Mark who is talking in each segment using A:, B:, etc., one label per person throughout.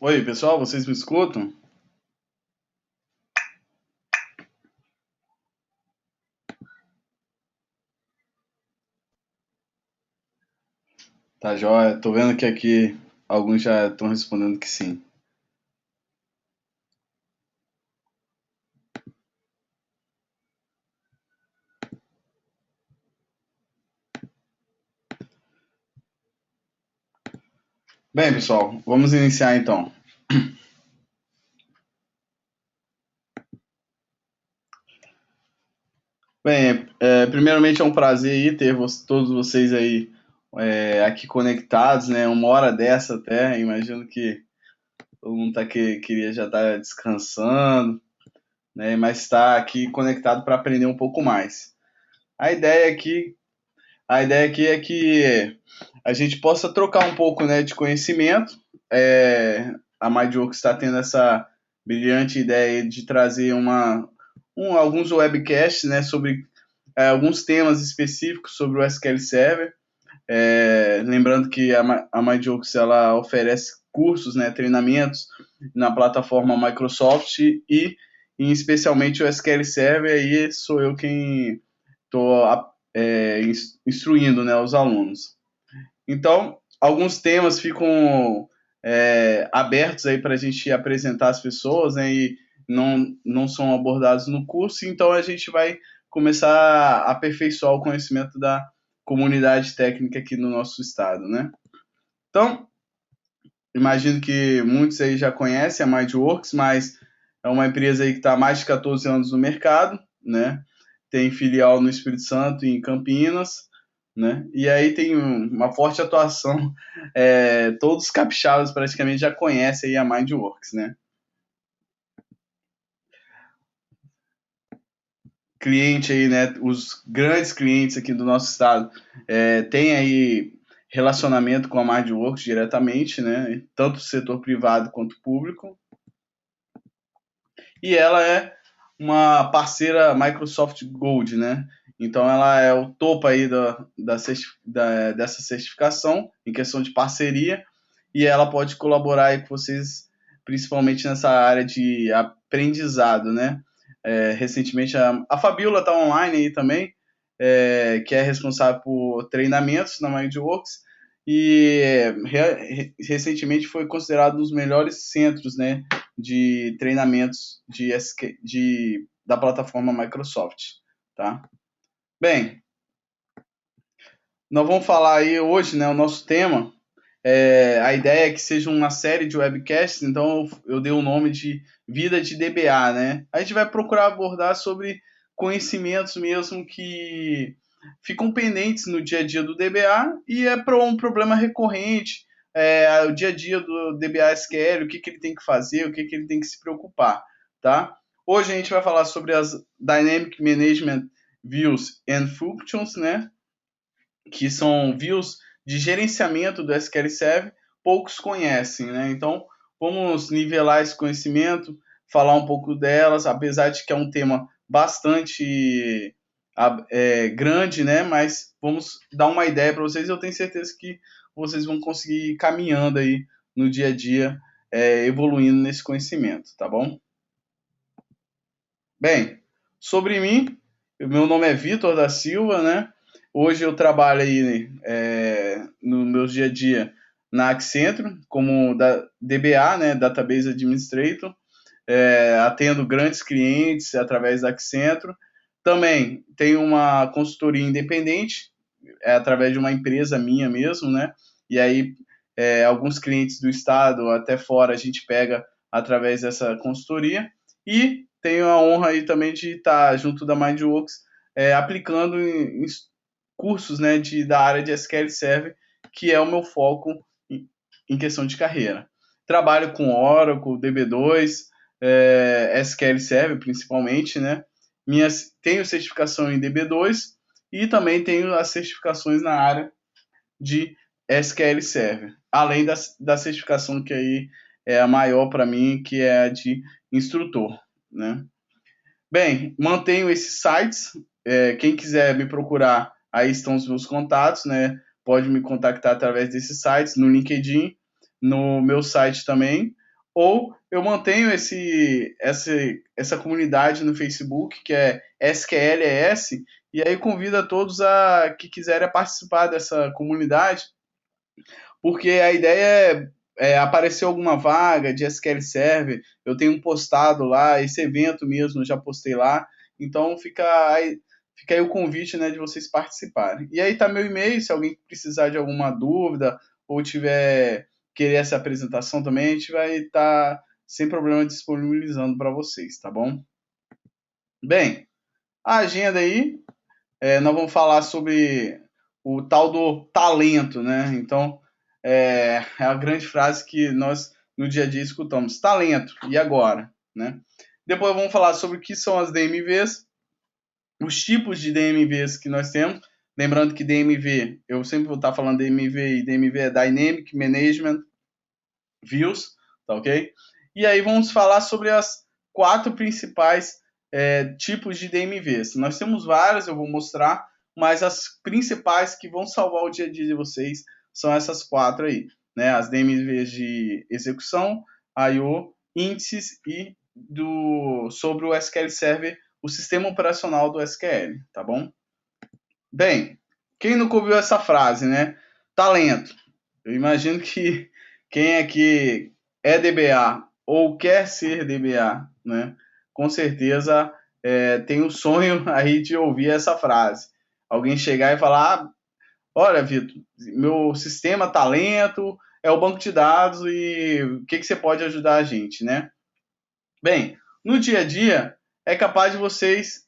A: Oi, pessoal, vocês me escutam? Tá joia? Tô vendo que aqui alguns já estão respondendo que sim. Bem, pessoal, vamos iniciar então. Bem, primeiramente é um prazer aí ter todos vocês aí aqui conectados, né? Uma hora dessa até, imagino que todo mundo queria já estar descansando, né? Mas está aqui conectado para aprender um pouco mais. A ideia aqui, a ideia aqui é que a gente possa trocar um pouco, né, de conhecimento. A MindWorks está tendo essa brilhante ideia de trazer alguns webcasts, né, sobre alguns temas específicos sobre o SQL Server. Lembrando que a MindWorks ela oferece cursos, né, treinamentos na plataforma Microsoft e especialmente o SQL Server. Aí sou eu quem estou instruindo, né, os alunos. Então, alguns temas ficam abertos aí para a gente apresentar as pessoas, né, e não são abordados no curso, então a gente vai começar a aperfeiçoar o conhecimento da comunidade técnica aqui no nosso estado, né? Então, imagino que muitos aí já conhecem a MindWorks, mas é uma empresa aí que está há mais de 14 anos no mercado, né? Tem filial no Espírito Santo e em Campinas, né? E aí tem uma forte atuação, todos os capixabas praticamente já conhecem aí a MindWorks, né? Cliente aí, né? Os grandes clientes aqui do nosso estado têm aí relacionamento com a MindWorks diretamente, né? Tanto o setor privado quanto público. E ela é uma parceira Microsoft Gold, né? Então ela é o topo aí dessa certificação em questão de parceria e ela pode colaborar aí com vocês, principalmente nessa área de aprendizado, né? Recentemente a Fabiola está online aí também, que é responsável por treinamentos na MindWorks e recentemente foi considerado um dos melhores centros, né, de treinamentos da plataforma Microsoft, tá? Bem, nós vamos falar aí hoje, né, o nosso tema. A ideia é que seja uma série de webcasts, então eu dei o nome de Vida de DBA, né? A gente vai procurar abordar sobre conhecimentos mesmo que ficam pendentes no dia a dia do DBA e é para um problema recorrente, o dia a dia do DBA SQL, o que ele tem que fazer, o que ele tem que se preocupar, tá? Hoje a gente vai falar sobre as Dynamic Management Views and Functions, né? Que são views de gerenciamento do SQL Server, poucos conhecem, né? Então, vamos nivelar esse conhecimento, falar um pouco delas, apesar de que é um tema bastante grande, né? Mas vamos dar uma ideia para vocês. Eu tenho certeza que vocês vão conseguir ir caminhando aí no dia a dia, evoluindo nesse conhecimento, tá bom? Bem, sobre mim, meu nome é Vitor da Silva, né? Hoje eu trabalho aí no meu dia a dia na Accentro como DBA, né, Database Administrator, atendo grandes clientes através da Accentro. Também tenho uma consultoria independente, através de uma empresa minha mesmo, né? E aí alguns clientes do estado até fora a gente pega através dessa consultoria. E tenho a honra aí também de estar junto da MindWorks aplicando em cursos, né, da área de SQL Server, que é o meu foco em questão de carreira. Trabalho com Oracle, DB2, SQL Server principalmente, né? Tenho certificação em DB2 e também tenho as certificações na área de SQL Server, além da certificação que aí é a maior para mim, que é a de instrutor, né? Bem, mantenho esses sites. Quem quiser me procurar, aí estão os meus contatos, né? Pode me contactar através desses sites, no LinkedIn, no meu site também. ou eu mantenho essa comunidade no Facebook, que é SQLES, e aí convido a todos que quiserem participar dessa comunidade, porque a ideia é aparecer alguma vaga de SQL Server, eu tenho postado lá, esse evento mesmo, eu já postei lá, então fica aí o convite, né, de vocês participarem. E aí tá meu e-mail, se alguém precisar de alguma dúvida ou tiver querer essa apresentação também, a gente vai estar sem problema disponibilizando para vocês, tá bom? Bem, a agenda aí, nós vamos falar sobre o tal do talento, né? Então, é a grande frase que nós no dia a dia escutamos: talento, e agora? Né? Depois vamos falar sobre o que são as DMVs, os tipos de DMVs que nós temos. Lembrando que DMV, eu sempre vou estar falando DMV, e DMV é Dynamic Management Views, tá ok? E aí vamos falar sobre as 4 principais tipos de DMVs. Nós temos várias, eu vou mostrar, mas as principais que vão salvar o dia a dia de vocês são essas 4 aí, né? As DMVs de execução, I/O, índices e sobre o SQL Server, o sistema operacional do SQL, tá bom? Bem, quem nunca ouviu essa frase, né? Talento. Eu imagino que quem aqui é DBA ou quer ser DBA, né? Com certeza tem o sonho aí de ouvir essa frase. Alguém chegar e falar: olha, Vitor, meu sistema talento é o banco de dados e o que você pode ajudar a gente, né? Bem, no dia a dia é capaz de vocês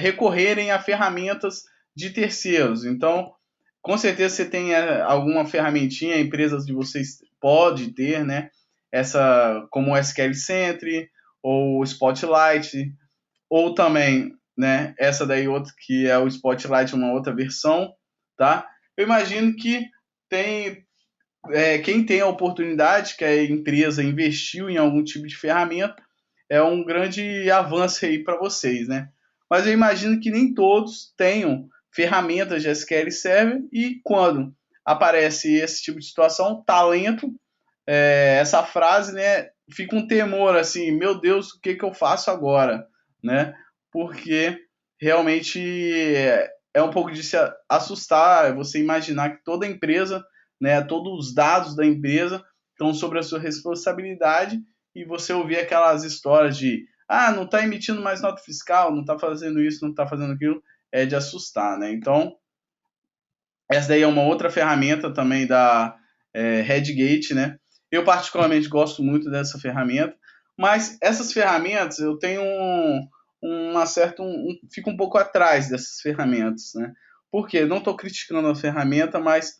A: recorrerem a ferramentas de terceiros. Então, com certeza você tem alguma ferramentinha, empresas de vocês pode ter, né? Essa como o SQL Sentry ou o Spotlight, ou também, né? Essa daí outra que é o Spotlight, uma outra versão, tá? Eu imagino que tem quem tem a oportunidade, que a empresa investiu em algum tipo de ferramenta, é um grande avanço aí para vocês, né? Mas eu imagino que nem todos tenham ferramentas de SQL Server e quando aparece esse tipo de situação, talento, essa frase, né, fica um temor assim, meu Deus, o que eu faço agora, né? Porque realmente é um pouco de se assustar, você imaginar que toda empresa, né, todos os dados da empresa estão sobre a sua responsabilidade e você ouvir aquelas histórias de não está emitindo mais nota fiscal, não está fazendo isso, não está fazendo aquilo, é de assustar, né? Então, essa daí é uma outra ferramenta também da Redgate, né? Eu particularmente gosto muito dessa ferramenta, mas essas ferramentas eu tenho fico um pouco atrás dessas ferramentas, né? Por quê? Não estou criticando a ferramenta, mas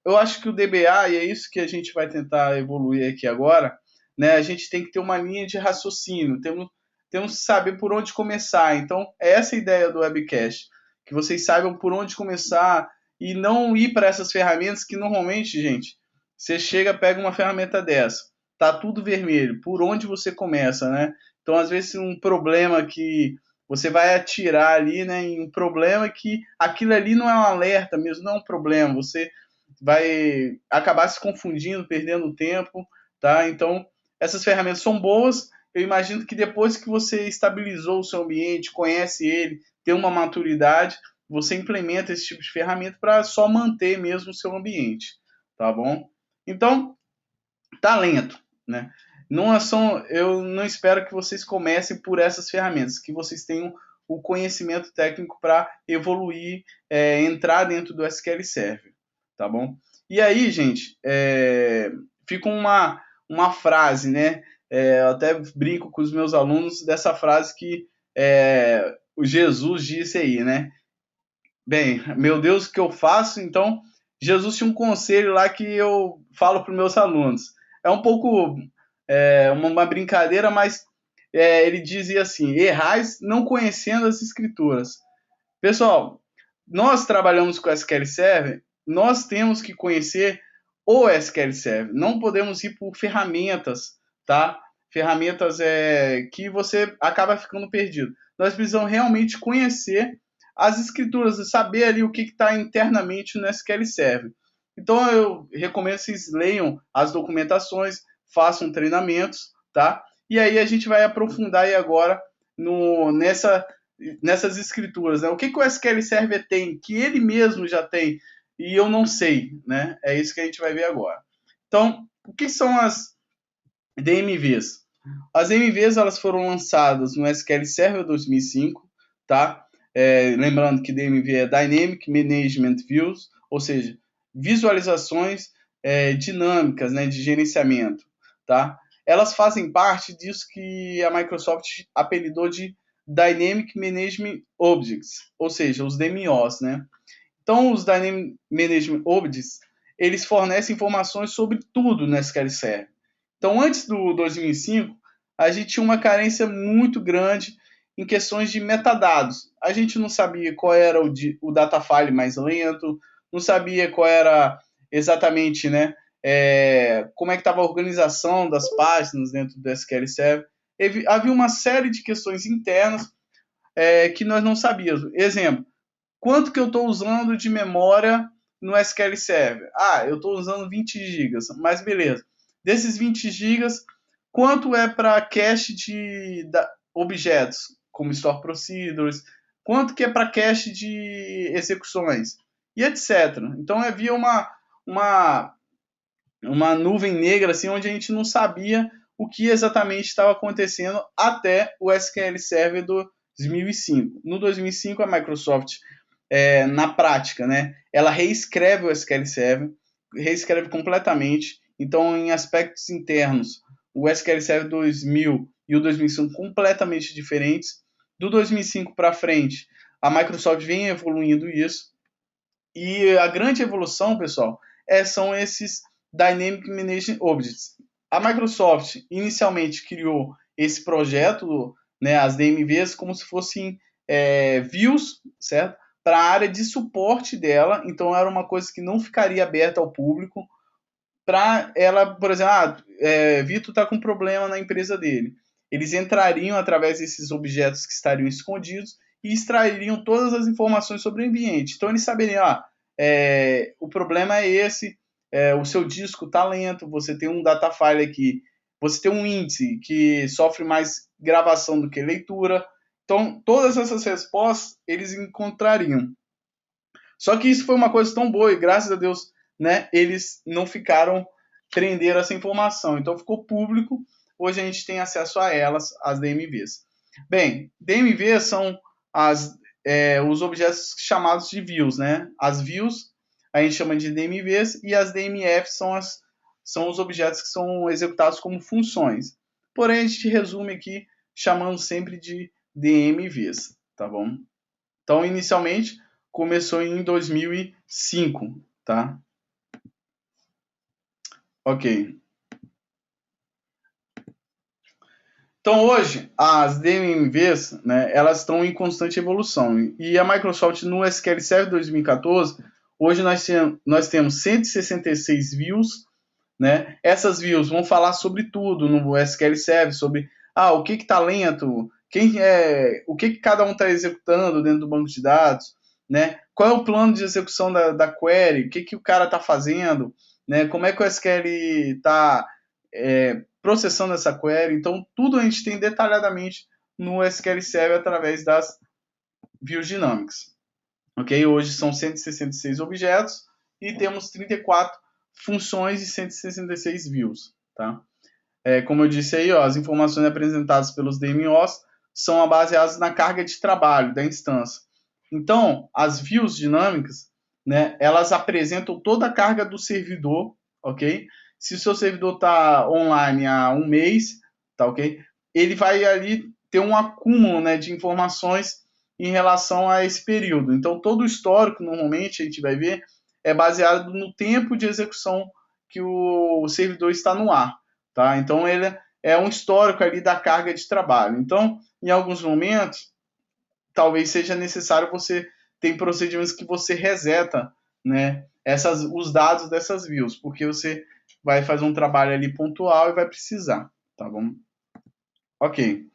A: eu acho que o DBA, e é isso que a gente vai tentar evoluir aqui agora, né? A gente tem que ter uma linha de raciocínio, temos que saber por onde começar. Então, é essa a ideia do webcast, que vocês saibam por onde começar e não ir para essas ferramentas que normalmente, gente, você chega, pega uma ferramenta dessa, tá tudo vermelho, por onde você começa, né? Então, às vezes, um problema que você vai atirar ali, né, em um problema que aquilo ali não é um alerta mesmo, não é um problema, você vai acabar se confundindo, perdendo tempo, tá? Então, essas ferramentas são boas, eu imagino que depois que você estabilizou o seu ambiente, conhece ele, tem uma maturidade, você implementa esse tipo de ferramenta para só manter mesmo o seu ambiente, tá bom? Então, talento, né? Eu não espero que vocês comecem por essas ferramentas, que vocês tenham o conhecimento técnico para evoluir, entrar dentro do SQL Server, tá bom? E aí, gente, fica uma frase, né? Eu até brinco com os meus alunos dessa frase que o Jesus disse aí, né? Bem, meu Deus, o que eu faço? Então, Jesus tinha um conselho lá que eu falo para os meus alunos. É um pouco uma brincadeira, mas ele dizia assim: errais não conhecendo as escrituras. Pessoal, nós trabalhamos com SQL Server, nós temos que conhecer o SQL Server. Não podemos ir por ferramentas, tá? Ferramentas que você acaba ficando perdido. Nós precisamos realmente conhecer as escrituras e saber ali o que está internamente no SQL Server. Então eu recomendo que vocês leiam as documentações, façam treinamentos, tá? E aí a gente vai aprofundar aí agora nessas escrituras, né? O que o SQL Server tem, que ele mesmo já tem, e eu não sei, né? É isso que a gente vai ver agora. Então, o que são as DMVs? As DMVs, elas foram lançadas no SQL Server 2005, tá? Lembrando que DMV é Dynamic Management Views, ou seja, visualizações dinâmicas, né, de gerenciamento, tá? Elas fazem parte disso que a Microsoft apelidou de Dynamic Management Objects, ou seja, os DMOs, né? Então, os Dynamic Management Objects, eles fornecem informações sobre tudo no SQL Server. Então, antes do 2005, a gente tinha uma carência muito grande em questões de metadados. A gente não sabia qual era o data file mais lento, não sabia qual era exatamente, né, como é que estava a organização das páginas dentro do SQL Server. Havia uma série de questões internas que nós não sabíamos. Exemplo, quanto que eu estou usando de memória no SQL Server? Eu estou usando 20 GB, mas beleza. Desses 20 GB, quanto é para cache de objetos, como Store Procedures? Quanto que é para cache de execuções? E etc. Então havia uma nuvem negra assim, onde a gente não sabia o que exatamente estava acontecendo até o SQL Server do 2005. No 2005, a Microsoft, na prática, né, ela reescreve o SQL Server, reescreve completamente. Então, em aspectos internos, o SQL Server 2000 e o 2005 completamente diferentes. Do 2005 para frente, a Microsoft vem evoluindo isso. E a grande evolução, pessoal, são esses Dynamic Management Objects. A Microsoft inicialmente criou esse projeto, né, as DMVs, como se fossem views, certo? Para a área de suporte dela. Então era uma coisa que não ficaria aberta ao público. Para ela, por exemplo, Vitor está com problema na empresa dele. Eles entrariam através desses objetos que estariam escondidos e extrairiam todas as informações sobre o ambiente. Então eles saberiam, o problema é esse, o seu disco está lento, você tem um data file aqui, você tem um índice que sofre mais gravação do que leitura. Então todas essas respostas eles encontrariam. Só que isso foi uma coisa tão boa e graças a Deus, né, eles não prenderam essa informação. Então ficou público. Hoje a gente tem acesso a elas, as DMVs. Bem, DMVs são os objetos chamados de views, né? As views a gente chama de DMVs e as DMFs são os objetos que são executados como funções. Porém, a gente resume aqui chamando sempre de DMVs, tá bom? Então, inicialmente, começou em 2005, tá? Ok. Então, hoje, as DMVs, né, elas estão em constante evolução. E a Microsoft, no SQL Server 2014, hoje nós temos 166 views, né? Essas views vão falar sobre tudo no SQL Server, sobre o que está lento, o que cada um está executando dentro do banco de dados, né? Qual é o plano de execução da query, o que o cara está fazendo, né? Como é que o SQL está processando essa query. Então, tudo a gente tem detalhadamente no SQL Server através das views dinâmicas. Ok? Hoje são 166 objetos e temos 34 funções e 166 views. Tá? Como eu disse aí, as informações apresentadas pelos DMOs são baseadas na carga de trabalho da instância. Então, as views dinâmicas, né, elas apresentam toda a carga do servidor, ok? Se o seu servidor está online há um mês, tá ok? Ele vai ali ter um acúmulo, né, de informações em relação a esse período. Então, todo o histórico, normalmente, a gente vai ver, é baseado no tempo de execução que o servidor está no ar. Tá? Então, ele é um histórico ali da carga de trabalho. Então, em alguns momentos, talvez seja necessário você ter procedimentos que você reseta, né, os dados dessas views, porque você vai fazer um trabalho ali pontual e vai precisar, tá bom? Ok.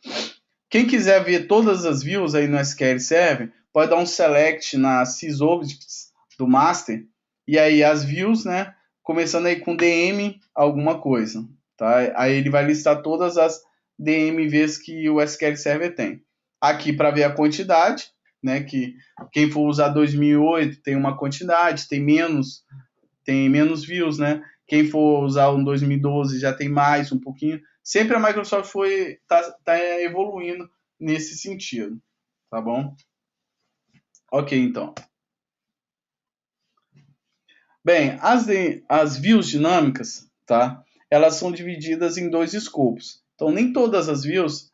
A: Quem quiser ver todas as views aí no SQL Server, pode dar um select na sysobjects do master, e aí as views, né, começando aí com DM alguma coisa, tá? Aí ele vai listar todas as DMVs que o SQL Server tem. Aqui para ver a quantidade, né? Que quem for usar 2008 tem uma quantidade, tem menos views, né? Quem for usar um 2012 já tem mais um pouquinho. Sempre a Microsoft tá evoluindo nesse sentido, tá bom? Ok, então. Bem, as views dinâmicas, tá? Elas são divididas em dois escopos. Então, nem todas as views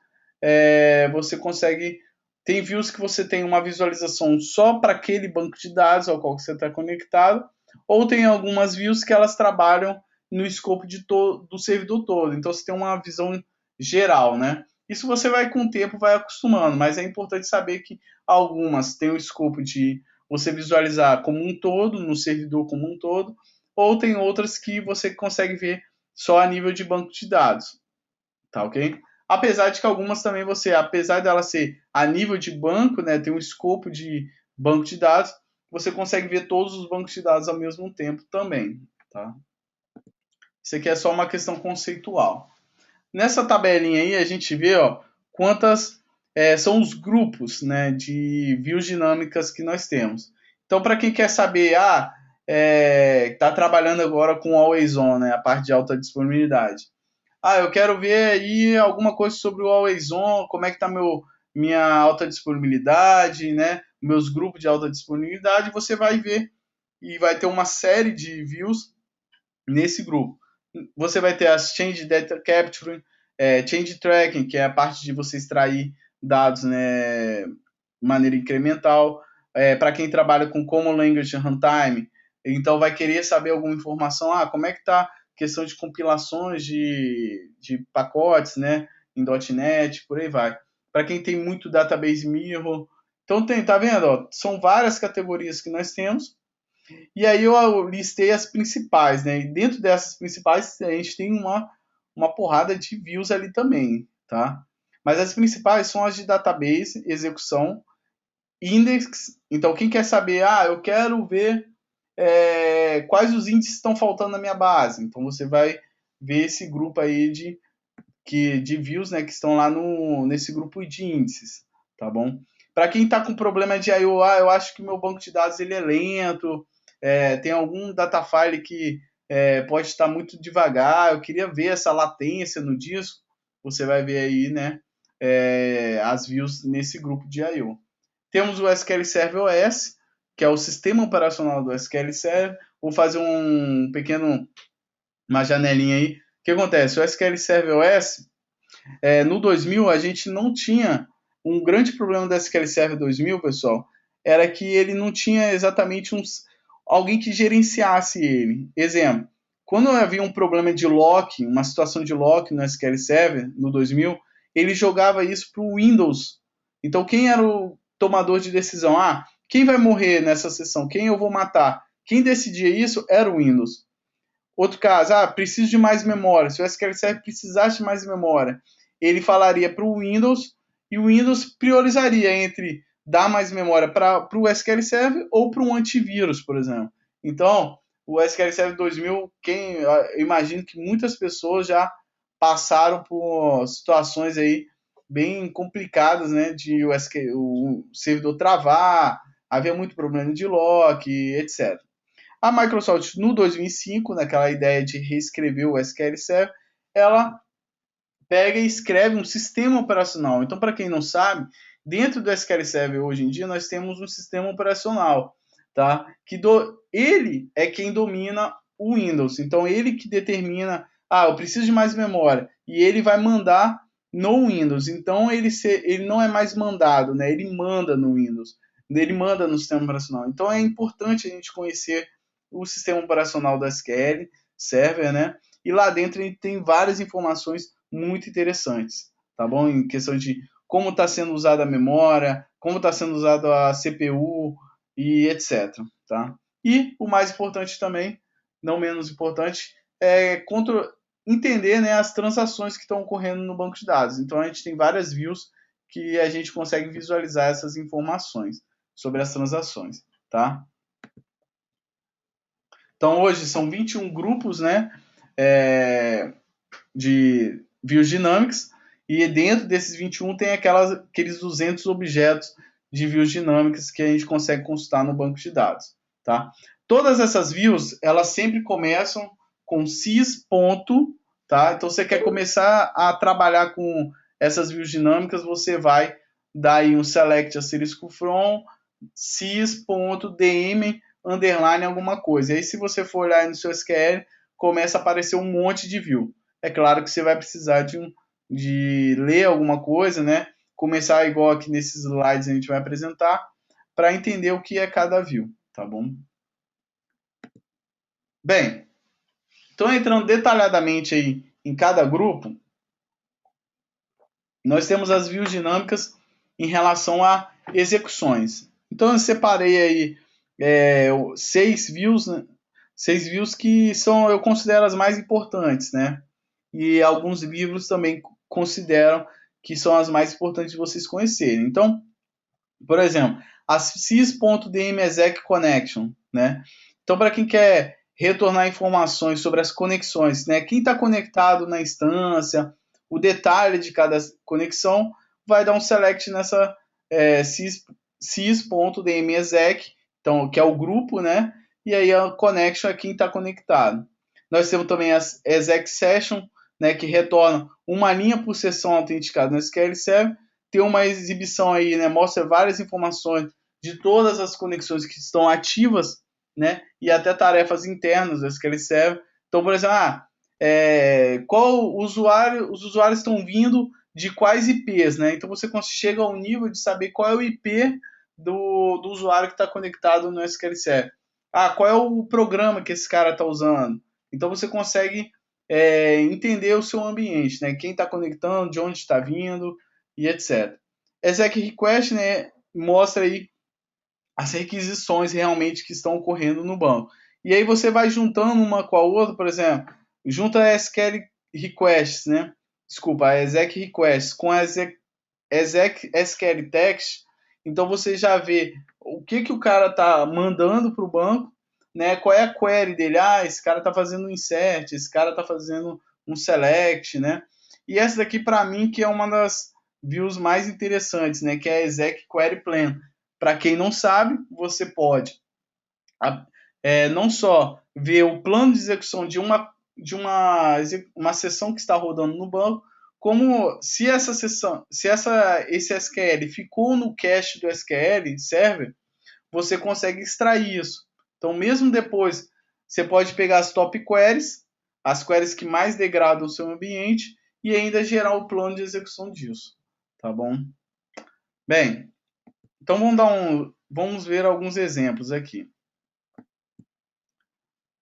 A: você consegue. Tem views que você tem uma visualização só para aquele banco de dados ao qual você está conectado, ou tem algumas views que elas trabalham no escopo do servidor todo. Então, você tem uma visão geral, né? Isso você vai com o tempo, vai acostumando, mas é importante saber que algumas têm o escopo de você visualizar como um todo, no servidor como um todo, ou tem outras que você consegue ver só a nível de banco de dados, tá ok? Apesar de que algumas também apesar dela ser a nível de banco, né, tem um escopo de banco de dados, você consegue ver todos os bancos de dados ao mesmo tempo também, tá? Isso aqui é só uma questão conceitual. Nessa tabelinha aí a gente vê, ó, quantas são os grupos, né, de views dinâmicas que nós temos. Então, para quem quer saber, está trabalhando agora com Always On, né, a parte de alta disponibilidade. Eu quero ver aí alguma coisa sobre o Always On, como é que está minha alta disponibilidade, né, meus grupos de alta disponibilidade. Você vai ver e vai ter uma série de views nesse grupo. Você vai ter as Change Data Capturing, Change Tracking, que é a parte de você extrair dados, né, de maneira incremental. Para quem trabalha com Common Language Runtime, então vai querer saber alguma informação, como é que está a questão de compilações de pacotes, né, em .NET, por aí vai. Para quem tem muito Database Mirror. Então, tá vendo? Ó, são várias categorias que nós temos. E aí eu listei as principais, né? E dentro dessas principais a gente tem uma porrada de views ali também, tá? Mas as principais são as de database, execução, index. Então quem quer saber, eu quero ver quais os índices estão faltando na minha base. Então você vai ver esse grupo aí de views, né, que estão lá nesse grupo de índices, tá bom? Para quem está com problema de I/O, eu acho que meu banco de dados ele é lento, tem algum data file que pode estar muito devagar, eu queria ver essa latência no disco, você vai ver aí, né, as views nesse grupo de I/O. Temos o SQL Server OS, que é o sistema operacional do SQL Server. Vou fazer uma janelinha aí. O que acontece? O SQL Server OS, no 2000, a gente não tinha um grande problema do SQL Server 2000, pessoal, era que ele não tinha exatamente alguém que gerenciasse ele. Exemplo, quando havia um problema de lock, uma situação de lock no SQL Server, no 2000, ele jogava isso para o Windows. Então, quem era o tomador de decisão? Quem vai morrer nessa sessão? Quem eu vou matar? Quem decidia isso era o Windows. Outro caso, preciso de mais memória. Se o SQL Server precisasse de mais memória, ele falaria para o Windows e o Windows priorizaria entre dar mais memória para o SQL Server ou para um antivírus, por exemplo. Então, o SQL Server 2000, eu imagino que muitas pessoas já passaram por situações aí bem complicadas, né, de o servidor travar, havia muito problema de lock, etc. A Microsoft, no 2005, naquela ideia de reescrever o SQL Server, ela pega e escreve um sistema operacional. Então, para quem não sabe, dentro do SQL Server hoje em dia nós temos um sistema operacional, tá? Ele é quem domina o Windows. Então, ele que determina, eu preciso de mais memória, e ele vai mandar no Windows. Então, ele não é mais mandado, né? Ele manda no Windows. Ele manda no sistema operacional. Então, é importante a gente conhecer o sistema operacional da SQL Server, né? E lá dentro a gente tem várias informações muito interessantes, tá bom? Em questão de como está sendo usada a memória, como está sendo usada a CPU e etc, tá? E o mais importante também, não menos importante, é entender, né, as transações que estão ocorrendo no banco de dados. Então a gente tem várias views que a gente consegue visualizar essas informações sobre as transações, tá? Então hoje são 21 grupos, né? de views dinâmicas, e dentro desses 21 tem aqueles 200 objetos de views dinâmicas que a gente consegue consultar no banco de dados. Tá? Todas essas views, elas sempre começam com sys. Tá? Então, você quer começar a trabalhar com essas views dinâmicas, você vai dar aí um select asterisco from sys.dm underline alguma coisa. E aí, se você for olhar no seu SQL, começa a aparecer um monte de view. É claro que você vai precisar de ler alguma coisa, né? Começar igual aqui nesses slides a gente vai apresentar, para entender o que é cada view, tá bom? Bem, então entrando detalhadamente aí em cada grupo, nós temos as views dinâmicas em relação a execuções. Então eu separei aí 6 views, né? 6 views que são, eu considero as mais importantes, né? E alguns livros também consideram que são as mais importantes de vocês conhecerem. Então, por exemplo, a sys.dmexec.connection, né? Então, para quem quer retornar informações sobre as conexões, né? Quem está conectado na instância, o detalhe de cada conexão, vai dar um select nessa sys.dmexec, então, que é o grupo, né? E aí a connection é quem está conectado. Nós temos também as exec session, né? Que retorna uma linha por sessão autenticada no SQL Server. Tem uma exibição aí, né? Mostra várias informações de todas as conexões que estão ativas, né? E até tarefas internas do SQL Server. Então, por exemplo, qual usuário, os usuários estão vindo de quais IPs, né? Então você chega ao nível de saber qual é o IP do usuário que está conectado no SQL Server. Qual é o programa que esse cara está usando? Então você consegue entender o seu ambiente, né? Quem está conectando, de onde está vindo e etc. Exec request, né, mostra aí as requisições realmente que estão ocorrendo no banco. E aí você vai juntando uma com a outra, por exemplo, junta a SQL requests, né? Desculpa, a exec requests com a exec SQL text, então você já vê o que o cara está mandando para o banco, né? Qual é a query dele? Esse cara está fazendo um insert, esse cara está fazendo um select, né? E essa daqui para mim que é uma das views mais interessantes, né? Que é a exec query plan. Para quem não sabe, você pode não só ver o plano de execução de uma sessão que está rodando no banco, como se essa sessão, se esse SQL ficou no cache do SQL Server, você consegue extrair isso. Então, mesmo depois, você pode pegar as top queries, as queries que mais degradam o seu ambiente, e ainda gerar o plano de execução disso. Tá bom? Bem, então vamos ver alguns exemplos aqui.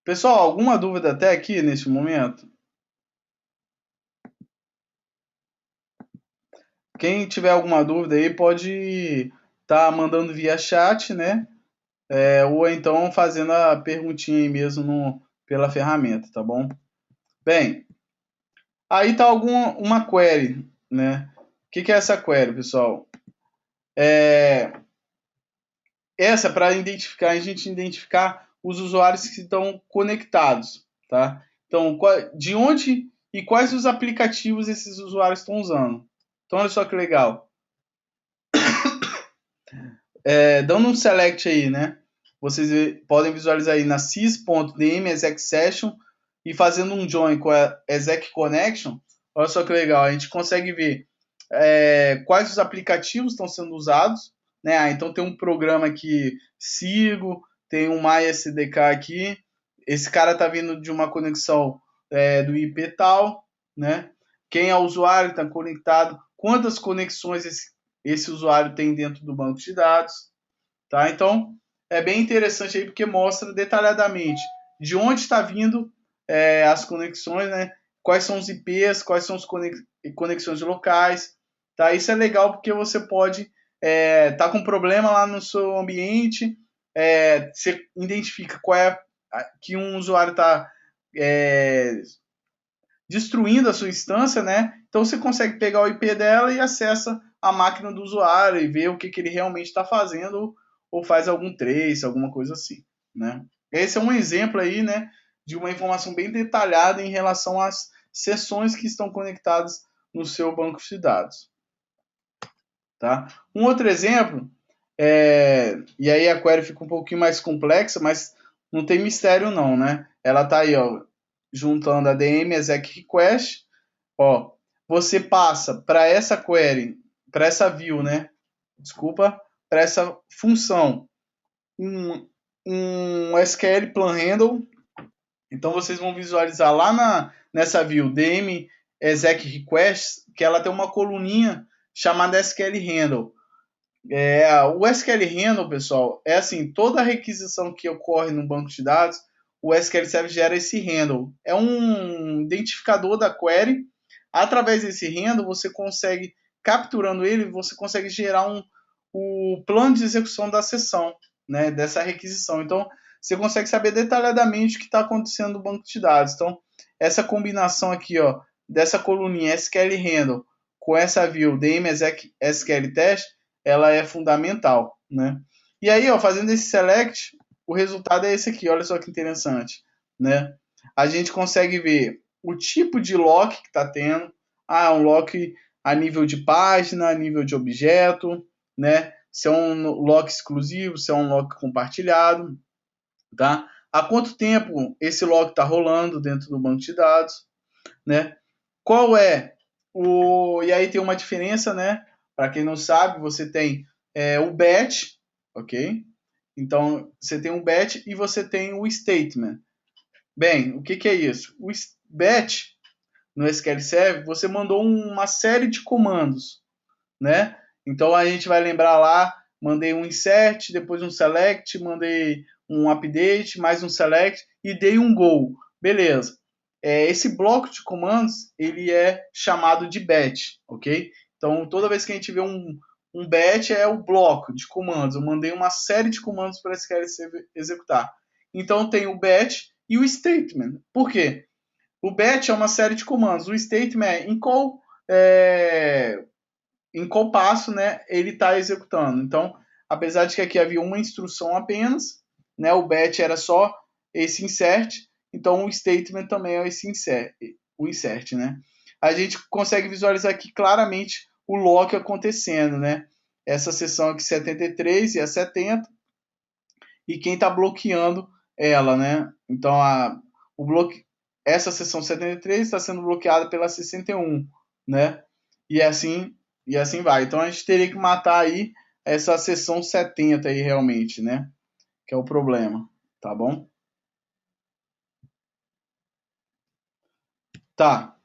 A: Pessoal, alguma dúvida até aqui neste momento? Quem tiver alguma dúvida aí pode estar mandando via chat, né? Ou então fazendo a perguntinha aí mesmo pela ferramenta, tá bom? Bem, aí tá uma query, né? O que é essa query, pessoal? Essa é para a gente identificar os usuários que estão conectados, tá? Então, de onde e quais os aplicativos esses usuários estão usando. Então, olha só que legal. Dando um select aí, né? Vocês podem visualizar aí na sys.dm exec session e fazendo um join com a exec connection. Olha só que legal, a gente consegue ver quais os aplicativos estão sendo usados, né? Então tem um programa aqui, Sigo, tem um MySDK aqui. Esse cara está vindo de uma conexão do IP tal, né? Quem é o usuário está conectado, quantas conexões esse usuário tem dentro do banco de dados, tá? Então é bem interessante aí porque mostra detalhadamente de onde está vindo as conexões, né? Quais são os IPs, quais são as conexões locais, tá? Isso é legal porque você pode tá com problema lá no seu ambiente, você identifica qual é que um usuário está destruindo a sua instância, né? Então você consegue pegar o IP dela e acessa a máquina do usuário e ver o que ele realmente está fazendo ou faz algum trace, alguma coisa assim, né? Esse é um exemplo aí, né, de uma informação bem detalhada em relação às sessões que estão conectadas no seu banco de dados. Tá? Um outro exemplo, e aí a query fica um pouquinho mais complexa, mas não tem mistério não, né? Ela está aí, ó, juntando a DM exec request, ó, você passa para essa query, para essa view, né? Desculpa, para essa função, um SQL plan handle. Então vocês vão visualizar lá nessa view DM exec request que ela tem uma coluninha chamada SQL handle. O SQL handle, pessoal, é assim, toda requisição que ocorre no banco de dados, o SQL Server gera esse handle. É um identificador da query. Através desse handle, você consegue, capturando ele, você consegue gerar o plano de execução da sessão, né, dessa requisição. Então, você consegue saber detalhadamente o que está acontecendo no banco de dados. Então, essa combinação aqui, ó, dessa coluninha SQL handle com essa view DM SQL test, ela é fundamental, né? E aí, ó, fazendo esse select, o resultado é esse aqui. Olha só que interessante, né? A gente consegue ver o tipo de lock que está tendo. Um lock a nível de página, a nível de objeto, né? Se é um lock exclusivo, se é um lock compartilhado, tá? Há quanto tempo esse lock está rolando dentro do banco de dados, né? Qual é e aí tem uma diferença, né? Para quem não sabe, você tem o batch, ok? Então, você tem um batch e você tem o statement. Bem, o que é isso? O batch, no SQL Server, você mandou uma série de comandos, né? Então, a gente vai lembrar lá, mandei um insert, depois um select, mandei um update, mais um select e dei um go. Beleza. Esse bloco de comandos, ele é chamado de batch, ok? Então, toda vez que a gente vê um batch, é o bloco de comandos. Eu mandei uma série de comandos para esse SQL Server executar. Então, tem o batch e o statement. Por quê? O batch é uma série de comandos. O statement é em qual passo, né, ele está executando. Então, apesar de que aqui havia uma instrução apenas, né, o batch era só esse insert, então o statement também é esse o insert, né? A gente consegue visualizar aqui claramente o lock acontecendo, né? Essa seção aqui 73 e a 70 e quem está bloqueando ela, né? Então essa seção 73 está sendo bloqueada pela 61, né? E assim vai. Então a gente teria que matar aí essa seção 70 aí realmente, né? Que é o problema, tá bom? Tá.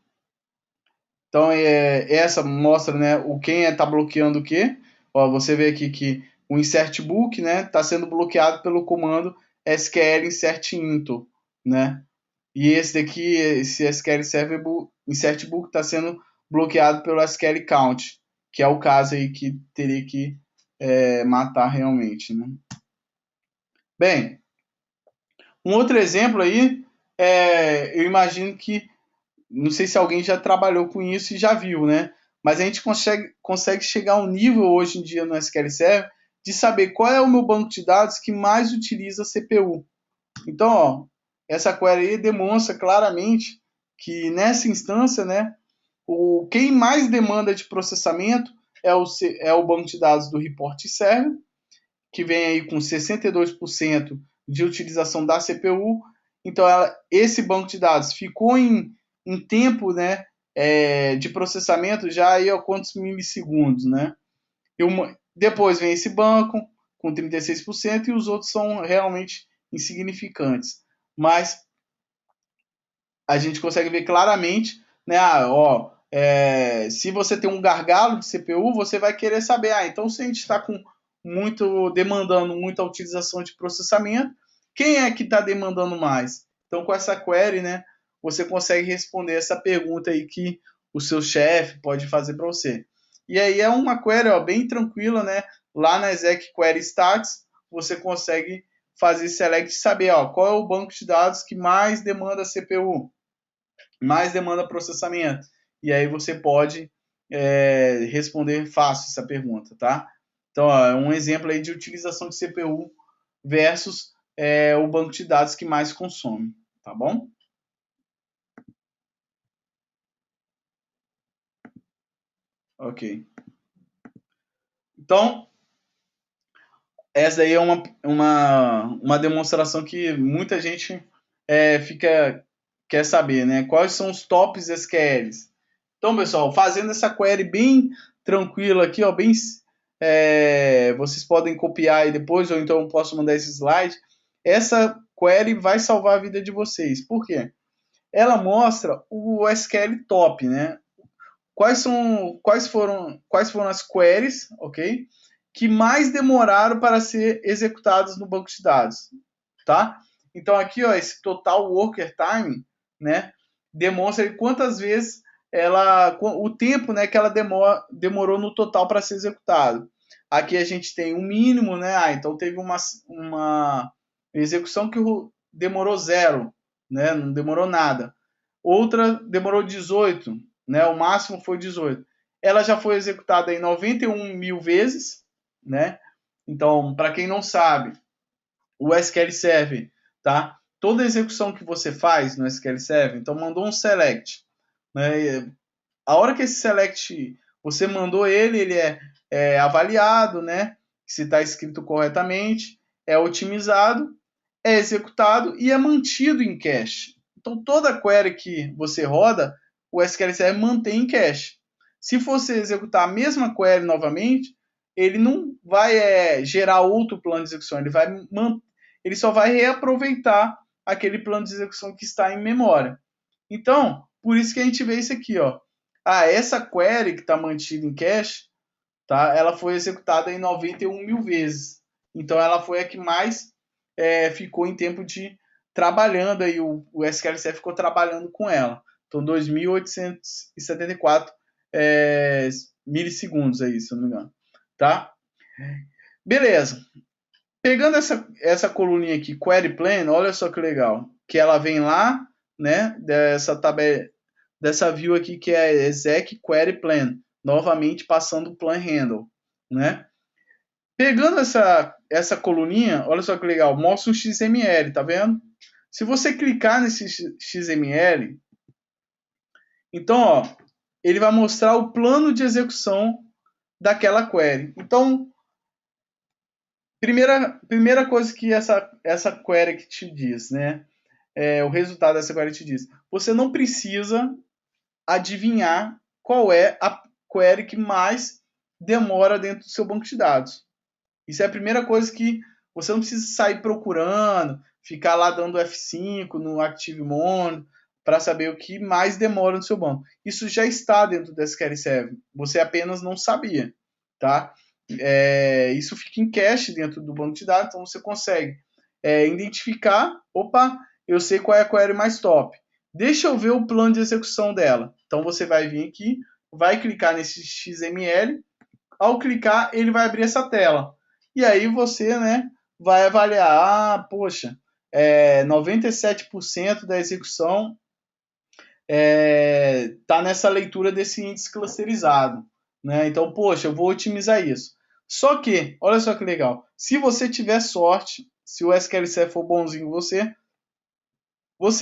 A: Então essa mostra, né, quem está bloqueando o quê? Ó, você vê aqui que o insert book, né, está sendo bloqueado pelo comando SQL insert into, né? E esse daqui, esse SQL Server insert book está sendo bloqueado pelo SQL count, que é o caso aí que teria que matar realmente, né? Bem, um outro exemplo aí, eu imagino que, não sei se alguém já trabalhou com isso e já viu, né? Mas a gente consegue chegar a um nível hoje em dia no SQL Server de saber qual é o meu banco de dados que mais utiliza CPU. Então, ó, essa query aí demonstra claramente que nessa instância, né, quem mais demanda de processamento é o banco de dados do Report Server, que vem aí com 62% de utilização da CPU. Então, esse banco de dados ficou em tempo, né, de processamento já aí a quantos milissegundos, né? Depois vem esse banco com 36% e os outros são realmente insignificantes. Mas a gente consegue ver claramente, né? Se você tem um gargalo de CPU, você vai querer saber, então se a gente está demandando muita utilização de processamento, quem é que está demandando mais? Então, com essa query, né, você consegue responder essa pergunta aí que o seu chefe pode fazer para você. E aí é uma query bem tranquila, né? Lá na exec query stats, você consegue fazer select e saber qual é o banco de dados que mais demanda CPU, mais demanda processamento. E aí você pode responder fácil essa pergunta, tá? Então, é um exemplo aí de utilização de CPU versus o banco de dados que mais consome, tá bom? Ok. Então, essa aí é uma demonstração que muita gente quer saber, né? Quais são os tops SQLs. Então, pessoal, fazendo essa query bem tranquila aqui, ó, vocês podem copiar aí depois, ou então eu posso mandar esse slide. Essa query vai salvar a vida de vocês. Por quê? Ela mostra o SQL top, né? Quais foram as queries, ok? Que mais demoraram para ser executadas no banco de dados, tá? Então aqui, ó, esse total worker time, né, demonstra quantas vezes o tempo, né, que ela demorou no total para ser executado. Aqui a gente tem um mínimo, né? Então teve uma execução que demorou 0, né? Não demorou nada. Outra demorou 18, né? O máximo foi 18. Ela já foi executada em 91 mil vezes, né? Então, para quem não sabe, o SQL Server, tá? Toda execução que você faz no SQL Server, então mandou um select, né? A hora que esse select você mandou ele é avaliado, né? Se está escrito corretamente, é otimizado, é executado e é mantido em cache. Então toda query que você roda, o SQL Server mantém em cache. Se você executar a mesma query novamente, ele não vai gerar outro plano de execução, ele só vai reaproveitar aquele plano de execução que está em memória. Então, por isso que a gente vê isso aqui, ó. Essa query que está mantida em cache, tá? Ela foi executada em 91 mil vezes. Então, ela foi a que mais ficou em tempo de trabalhando aí, o SQL ficou trabalhando com ela. Então, 2.874 milissegundos aí, se eu não me engano. Tá? Beleza. Pegando essa coluninha aqui, Query Plan, olha só que legal. Que ela vem lá, né, dessa view aqui que é Exec Query Plan. Novamente passando o Plan Handle, né? Pegando essa coluninha, olha só que legal, mostra o XML, tá vendo? Se você clicar nesse XML, então, ó, ele vai mostrar o plano de execução daquela query. Então, primeira coisa que essa query que te diz, né? O resultado dessa query te diz. Você não precisa adivinhar qual é a query que mais demora dentro do seu banco de dados. Isso é a primeira coisa que você não precisa sair procurando, ficar lá dando F5 no ActiveMon para saber o que mais demora no seu banco. Isso já está dentro do SQL Server. Você apenas não sabia, tá? Isso fica em cache dentro do banco de dados, então você consegue identificar, opa, eu sei qual é a query mais top. Deixa eu ver o plano de execução dela. Então você vai vir aqui, vai clicar nesse XML, ao clicar ele vai abrir essa tela. E aí você, né, vai avaliar, poxa, 97% da execução está nessa leitura desse índice clusterizado, né? Então, poxa, eu vou otimizar isso. Só que, olha só que legal, se você tiver sorte, se o SQL Server for bonzinho você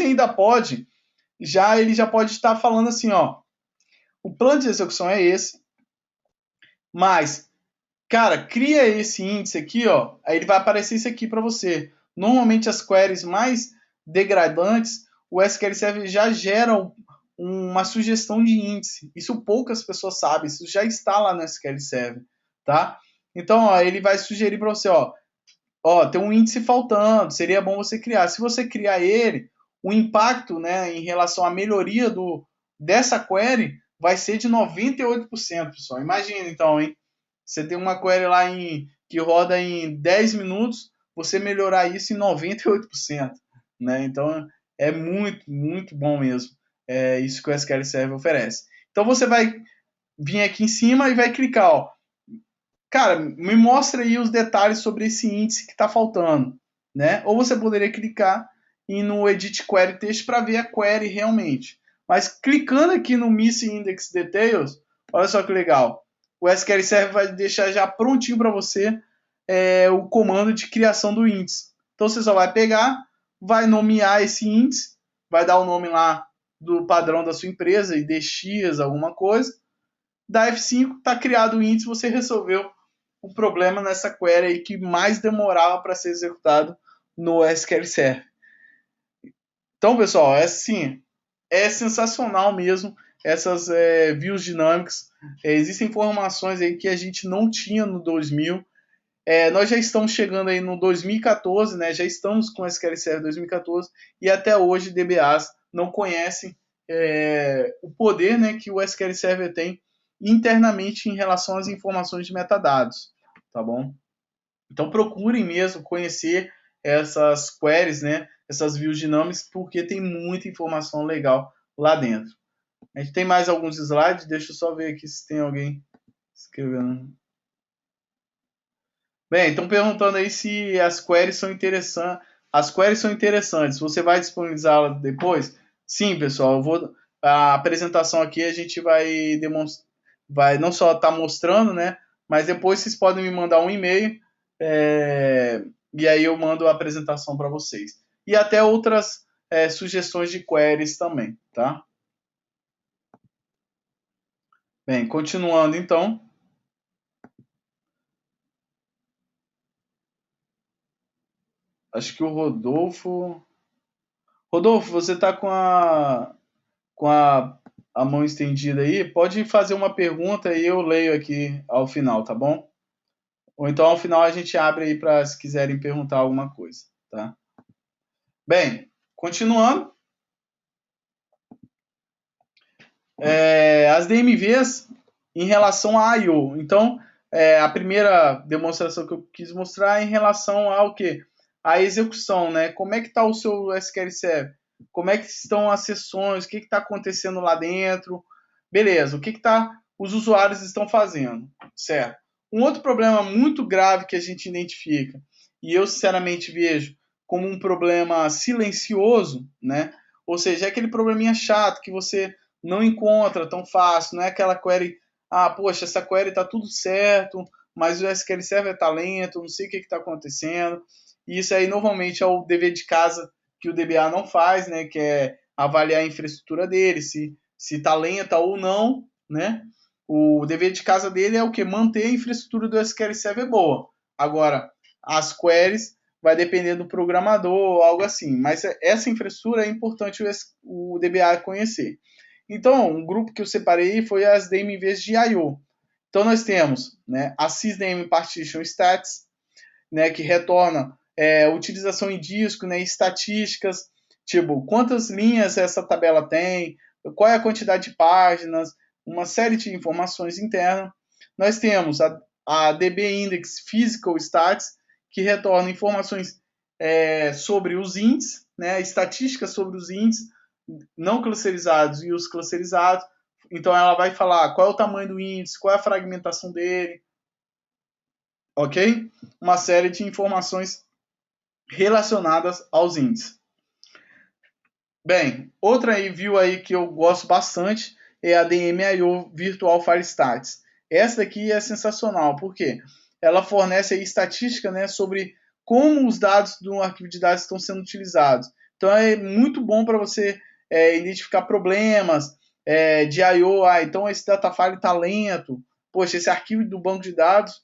A: ainda pode, ele já pode estar falando assim, ó, o plano de execução é esse, mas, cara, cria esse índice aqui, ó, aí ele vai aparecer isso aqui para você. Normalmente as queries mais degradantes, o SQL Server já gera uma sugestão de índice. Isso poucas pessoas sabem, isso já está lá no SQL Server, tá? Então, ó, ele vai sugerir para você, ó, tem um índice faltando, seria bom você criar. Se você criar ele, o impacto, né, em relação à melhoria dessa query vai ser de 98%, pessoal. Imagina então, hein? Você tem uma query lá que roda em 10 minutos, você melhorar isso em 98%, né? Então é muito, muito bom mesmo. Isso que o SQL Server oferece. Então você vai vir aqui em cima e vai clicar, ó. Cara, me mostra aí os detalhes sobre esse índice que está faltando, né? Ou você poderia clicar no Edit Query Text para ver a query realmente. Mas clicando aqui no Missing Index Details, olha só que legal. O SQL Server vai deixar já prontinho para você o comando de criação do índice. Então você só vai pegar, vai nomear esse índice, vai dar o nome lá do padrão da sua empresa, IDX, alguma coisa, dá F5, está criado o índice, você resolveu o problema nessa query aí que mais demorava para ser executado no SQL Server. Então, pessoal, é sensacional mesmo essas views dinâmicas. Existem informações aí que a gente não tinha no 2000. Nós já estamos chegando aí no 2014, né? Já estamos com SQL Server 2014 e até hoje DBAs não conhecem o poder, né, que o SQL Server tem internamente em relação às informações de metadados, tá bom? Então procurem mesmo conhecer essas queries, né, essas views dinâmicas, porque tem muita informação legal lá dentro. A gente tem mais alguns slides, deixa eu só ver aqui se tem alguém escrevendo. Bem, estão perguntando aí se as queries são interessantes. As queries são interessantes. Você vai disponibilizá-las depois? Sim, pessoal. A apresentação aqui a gente vai demonstrar, vai não só estar mostrando, né? Mas depois vocês podem me mandar um e-mail e aí eu mando a apresentação para vocês. E até outras sugestões de queries também, tá? Bem, continuando então. Acho que o Rodolfo. Rodolfo, você está com a mão estendida aí, pode fazer uma pergunta e eu leio aqui ao final, tá bom? Ou então ao final a gente abre aí para se quiserem perguntar alguma coisa, tá? Bem, continuando, as DMVs em relação à I/O. Então, a primeira demonstração que eu quis mostrar é em relação ao quê? A execução, né? Como é que está o seu SQL Server? Como é que estão as sessões? O que está acontecendo lá dentro? Beleza, o que os usuários estão fazendo, certo? Um outro problema muito grave que a gente identifica, e eu sinceramente vejo como um problema silencioso, né? Ou seja, é aquele probleminha chato que você não encontra tão fácil, não é aquela query, poxa, essa query está tudo certo, mas o SQL Server está lento, não sei o que está acontecendo. E isso aí, normalmente, é o dever de casa que o DBA não faz, né, que é avaliar a infraestrutura dele, se está lenta ou não, né? O dever de casa dele é o que? Manter a infraestrutura do SQL Server boa. Agora, as queries vai depender do programador ou algo assim, mas essa infraestrutura é importante o DBA conhecer. Então, um grupo que eu separei foi as DMVs de I/O. Então, nós temos, né, a SysDM Partition Stats, né, que retorna utilização em disco, né, estatísticas, tipo, quantas linhas essa tabela tem, qual é a quantidade de páginas, uma série de informações internas. Nós temos a DB Index Physical Stats, que retorna informações sobre os índices, né, estatísticas sobre os índices, não clusterizados e os clusterizados. Então ela vai falar qual é o tamanho do índice, qual é a fragmentação dele, ok? Uma série de informações relacionadas aos índices. Bem, outra view aí que eu gosto bastante é a DMIO Virtual File Stats. Essa daqui é sensacional, porque ela fornece aí estatística, né, sobre como os dados do arquivo de dados estão sendo utilizados. Então é muito bom para você identificar problemas de I/O. Então esse datafile está lento. Poxa, esse arquivo do banco de dados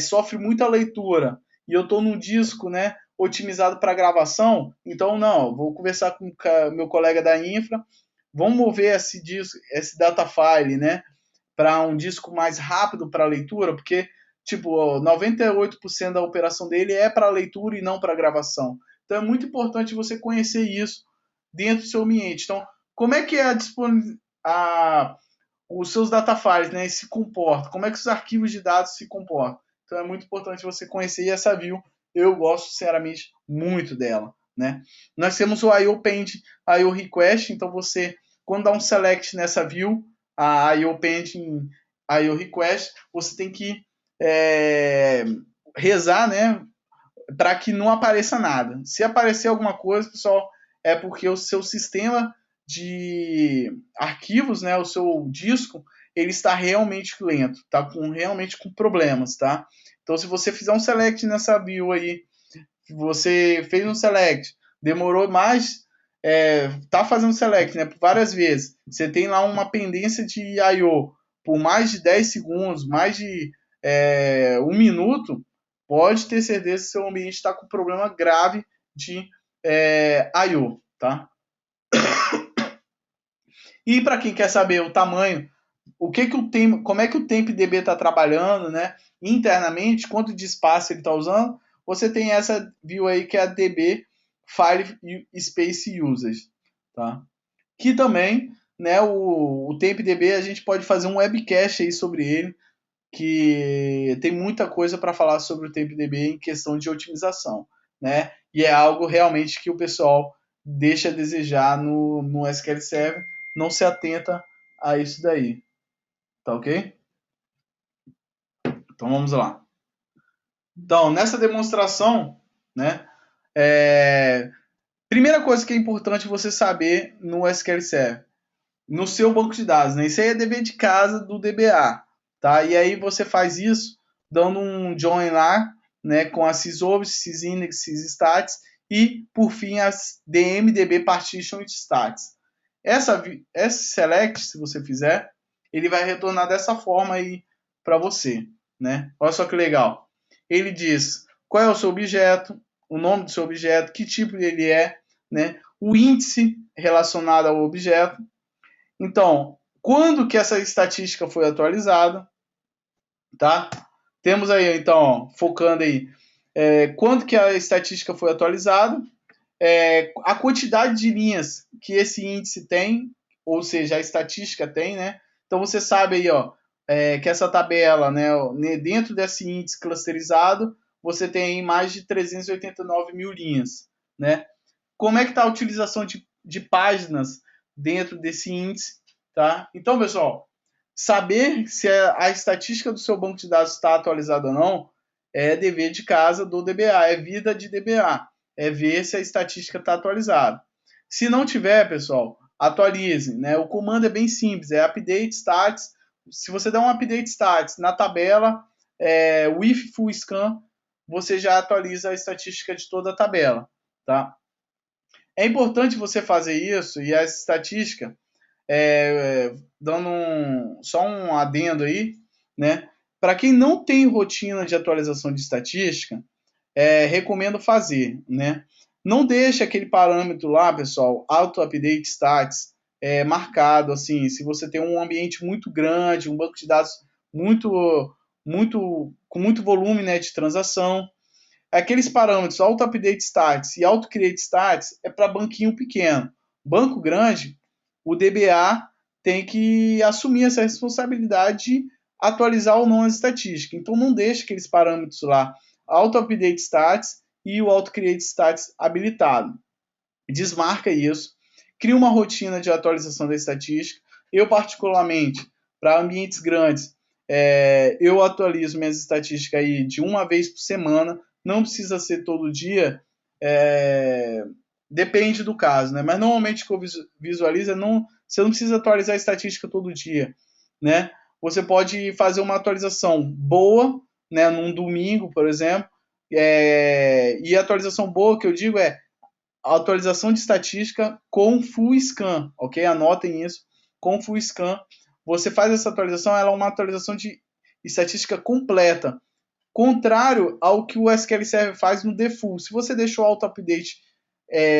A: sofre muita leitura. E eu estou num disco, né, otimizado para gravação. Então, não, vou conversar com o meu colega da infra. Vamos mover esse disco, esse datafile, né, para um disco mais rápido para leitura, porque tipo, 98% da operação dele é para leitura e não para gravação. Então é muito importante você conhecer isso dentro do seu ambiente. Então, como é que é os seus datafiles, né, se comportam? Como é que os arquivos de dados se comportam? Então é muito importante você conhecer essa view. Eu gosto, sinceramente, muito dela, né? Nós temos o I/O Pending, I/O Request. Então você, quando dá um select nessa view, a I/O Pending, I/O Request, você tem que rezar, né, para que não apareça nada. Se aparecer alguma coisa, pessoal, é porque o seu sistema de arquivos, né, o seu disco, ele está realmente lento, está realmente com problemas, tá? Então, se você fizer um select nessa view aí, você fez um select, demorou mais, tá fazendo select, né, por várias vezes, você tem lá uma pendência de I/O, por mais de 10 segundos, mais de 1 minuto, pode ter certeza que seu ambiente está com problema grave de I/O, tá? E para quem quer saber o tamanho, como é que o TempDB está trabalhando, né? Internamente, quanto de espaço ele está usando, você tem essa view aí que é a DB File Space Usage, tá? Que também, né, o TempDB a gente pode fazer um webcast aí sobre ele, que tem muita coisa para falar sobre o TempDB em questão de otimização, né? E é algo realmente que o pessoal deixa a desejar no SQL Server, não se atenta a isso daí, tá ok? Então vamos lá. Então, nessa demonstração, né, primeira coisa que é importante você saber no SQL Server, no seu banco de dados, né? Isso aí é dever de casa do DBA, tá? E aí você faz isso dando um join lá, né, com a sysobs, sysindex, sysstats e, por fim, as dmdb partition stats. Essa select, se você fizer, ele vai retornar dessa forma aí para você, né? Olha só que legal. Ele diz qual é o seu objeto, o nome do seu objeto, que tipo ele é, né? O índice relacionado ao objeto. Então, quando que essa estatística foi atualizada, tá? Temos aí, então, ó, focando aí, quando que a estatística foi atualizada, a quantidade de linhas que esse índice tem, ou seja, a estatística tem, né? Então você sabe aí, ó, que essa tabela, né, dentro desse índice clusterizado, você tem mais de 389 mil linhas, né? Como é que está a utilização de páginas dentro desse índice, tá? Então, pessoal, saber se a estatística do seu banco de dados está atualizada ou não é dever de casa do DBA, é vida de DBA, é ver se a estatística está atualizada. Se não tiver, pessoal, atualize, né? O comando é bem simples, é update stats. Se você der um update stats na tabela with full scan, você já atualiza a estatística de toda a tabela, tá? É importante você fazer isso e essa estatística, dando só um adendo aí, né? Para quem não tem rotina de atualização de estatística, recomendo fazer, né? Não deixe aquele parâmetro lá, pessoal, auto update stats, marcado assim. Se você tem um ambiente muito grande, um banco de dados com muito volume, né, de transação, aqueles parâmetros auto update stats e auto create stats é para banquinho pequeno. Banco grande, o DBA tem que assumir essa responsabilidade de atualizar ou não as estatísticas. Então não deixe aqueles parâmetros lá auto update stats e o auto create stats habilitado. Desmarca isso, cria uma rotina de atualização da estatística. Eu particularmente, para ambientes grandes, eu atualizo minhas estatísticas aí de uma vez por semana. Não precisa ser todo dia, depende do caso, né? Mas normalmente o que eu visualizo você não precisa atualizar a estatística todo dia, né? Você pode fazer uma atualização boa, né? Num domingo, por exemplo, e a atualização boa que eu digo é a atualização de estatística com full scan, ok? Anotem isso, com full scan. Você faz essa atualização, ela é uma atualização de estatística completa, contrário ao que o SQL Server faz no default. Se você deixou o auto-update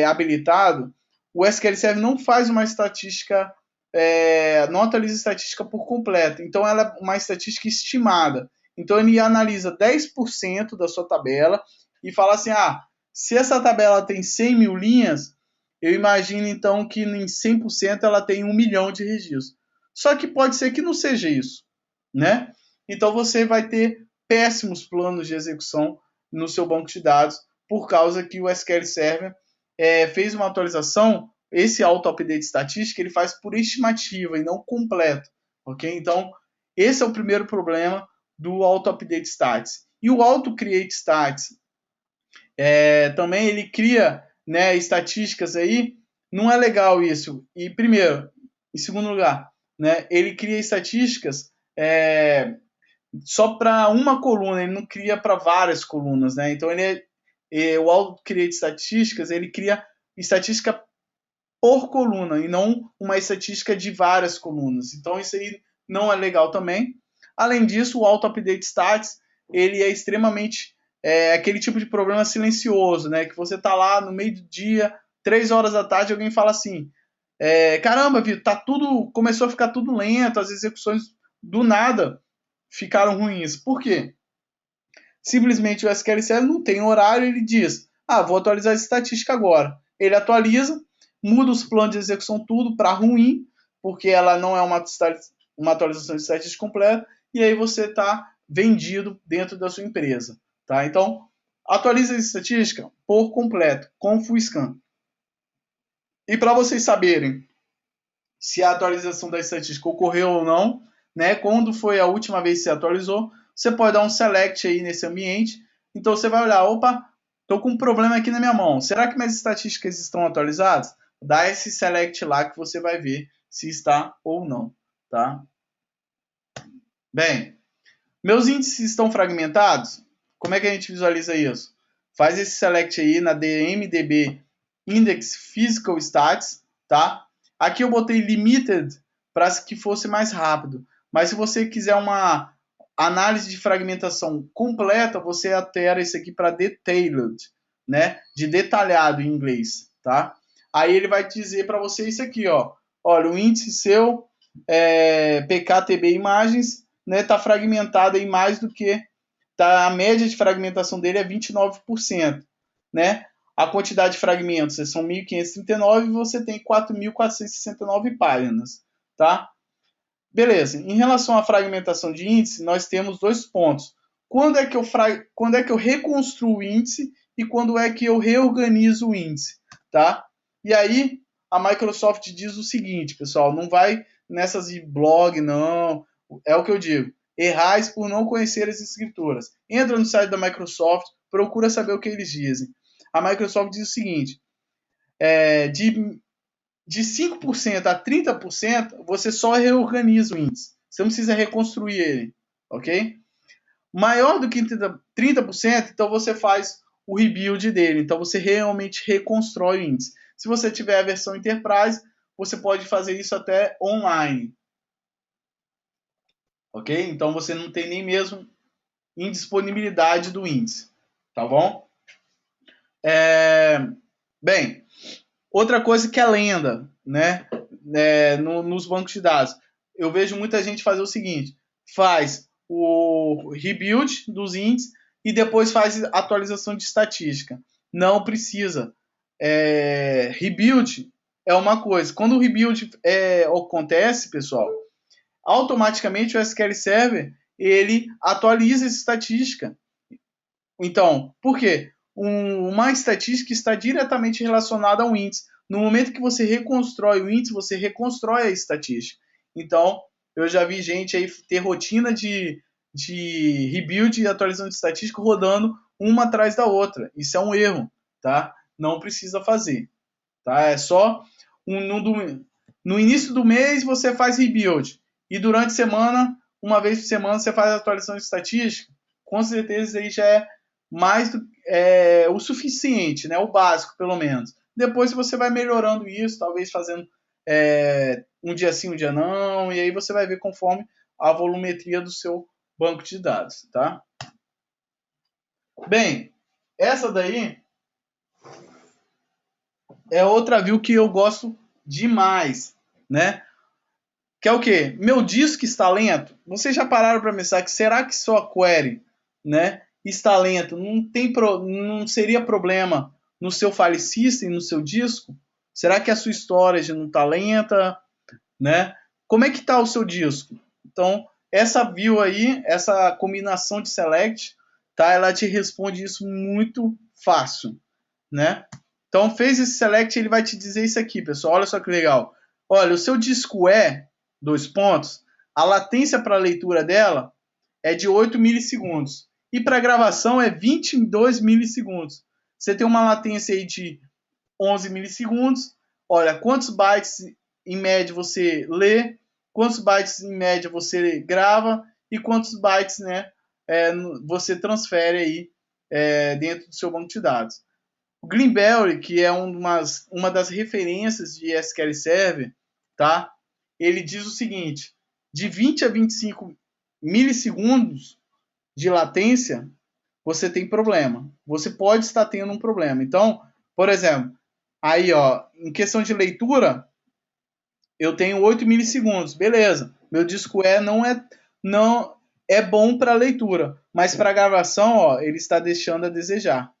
A: habilitado, o SQL Server não faz uma estatística, não atualiza a estatística por completo. Então, ela é uma estatística estimada. Então, ele analisa 10% da sua tabela e fala assim, se essa tabela tem 100 mil linhas, eu imagino, então, que em 100% ela tem 1 milhão de registros. Só que pode ser que não seja isso, né? Então, você vai ter péssimos planos de execução no seu banco de dados por causa que o SQL Server fez uma atualização, esse auto-update estatística ele faz por estimativa e não completo, ok? Então, esse é o primeiro problema do auto-update stats. E o auto-create stats, também ele cria, né, estatísticas aí, não é legal isso. E primeiro, em segundo lugar, né, ele cria estatísticas só para uma coluna, ele não cria para várias colunas, né? Então o auto create estatísticas, ele cria estatística por coluna e não uma estatística de várias colunas. Então isso aí não é legal também. Além disso, o Auto Update Stats, ele é extremamente aquele tipo de problema silencioso, né? Que você tá lá no meio do dia, 3 horas da tarde, alguém fala assim, caramba, Vitor, começou a ficar tudo lento, as execuções do nada ficaram ruins. Por quê? Simplesmente o SQL Server não tem horário, ele diz, vou atualizar a estatística agora. Ele atualiza, muda os planos de execução tudo para ruim, porque ela não é uma atualização de estatística completa, e aí você está vendido dentro da sua empresa. Tá? Então, atualize a estatística por completo, com full scan. E para vocês saberem se a atualização da estatística ocorreu ou não, né, quando foi a última vez que você atualizou, você pode dar um select aí nesse ambiente. Então você vai olhar, opa, estou com um problema aqui na minha mão. Será que minhas estatísticas estão atualizadas? Dá esse select lá que você vai ver se está ou não. Tá? Bem, meus índices estão fragmentados? Como é que a gente visualiza isso? Faz esse select aí na DMDB Index Physical Stats, tá? Aqui eu botei Limited para que fosse mais rápido. Mas se você quiser uma análise de fragmentação completa, você altera isso aqui para Detailed, né? De detalhado em inglês, tá? Aí ele vai dizer para você isso aqui, ó. Olha, o índice seu PKTB imagens, né, tá fragmentado em mais do que a média de fragmentação dele é 29%, né? A quantidade de fragmentos são 1.539 e você tem 4.469 páginas, tá? Beleza. Em relação à fragmentação de índice, nós temos 2 pontos. Quando é que eu reconstruo o índice e quando é que eu reorganizo o índice, tá? E aí a Microsoft diz o seguinte, pessoal, não vai nessas de blog, não. É o que eu digo. Errais por não conhecer as escrituras. Entra no site da Microsoft, procura saber o que eles dizem. A Microsoft diz o seguinte, de 5% a 30%, você só reorganiza o índice. Você não precisa reconstruir ele, ok? Maior do que 30%, então você faz o rebuild dele. Então você realmente reconstrói o índice. Se você tiver a versão Enterprise, você pode fazer isso até online. Ok? Então você não tem nem mesmo indisponibilidade do índice. Tá bom? Bem, outra coisa que é lenda, né? Nos bancos de dados. Eu vejo muita gente fazer o seguinte: faz o rebuild dos índices e depois faz atualização de estatística. Não precisa. Rebuild é uma coisa. Quando o rebuild acontece, pessoal, automaticamente o SQL Server ele atualiza essa estatística. Então, por quê? Uma estatística está diretamente relacionada ao índice. No momento que você reconstrói o índice, você reconstrói a estatística. Então, eu já vi gente aí ter rotina de rebuild e atualização de estatística rodando uma atrás da outra. Isso é um erro, tá? Não precisa fazer, tá? É só no início do mês você faz rebuild e durante a semana, uma vez por semana, você faz a atualização de estatística. Com certeza aí já é mais o suficiente, né? O básico, pelo menos. Depois você vai melhorando isso, talvez fazendo um dia sim, um dia não, e aí você vai ver conforme a volumetria do seu banco de dados, tá? Bem, essa daí é outra view que eu gosto demais, né? Que é o quê? Meu disco está lento. Vocês já pararam para pensar que será que sua query, né, está lento? Não seria problema no seu file system, no seu disco? Será que a sua storage não está lenta, né? Como é que está o seu disco? Então, essa view aí, essa combinação de select, tá? Ela te responde isso muito fácil, né? Então, fez esse select, ele vai te dizer isso aqui, pessoal. Olha só que legal. Olha, o seu disco a latência para a leitura dela é de 8 milissegundos. E para a gravação é 22 milissegundos. Você tem uma latência aí de 11 milissegundos. Olha, quantos bytes em média você lê, quantos bytes em média você grava e quantos bytes, né, você transfere aí dentro do seu banco de dados. O Greenberry, que é uma das referências de SQL Server, tá? Ele diz o seguinte: de 20 a 25 milissegundos de latência, você tem problema. Você pode estar tendo um problema. Então, por exemplo, aí, ó, em questão de leitura, eu tenho 8 milissegundos, beleza. Meu disco não é bom para leitura, mas para gravação, ó, ele está deixando a desejar,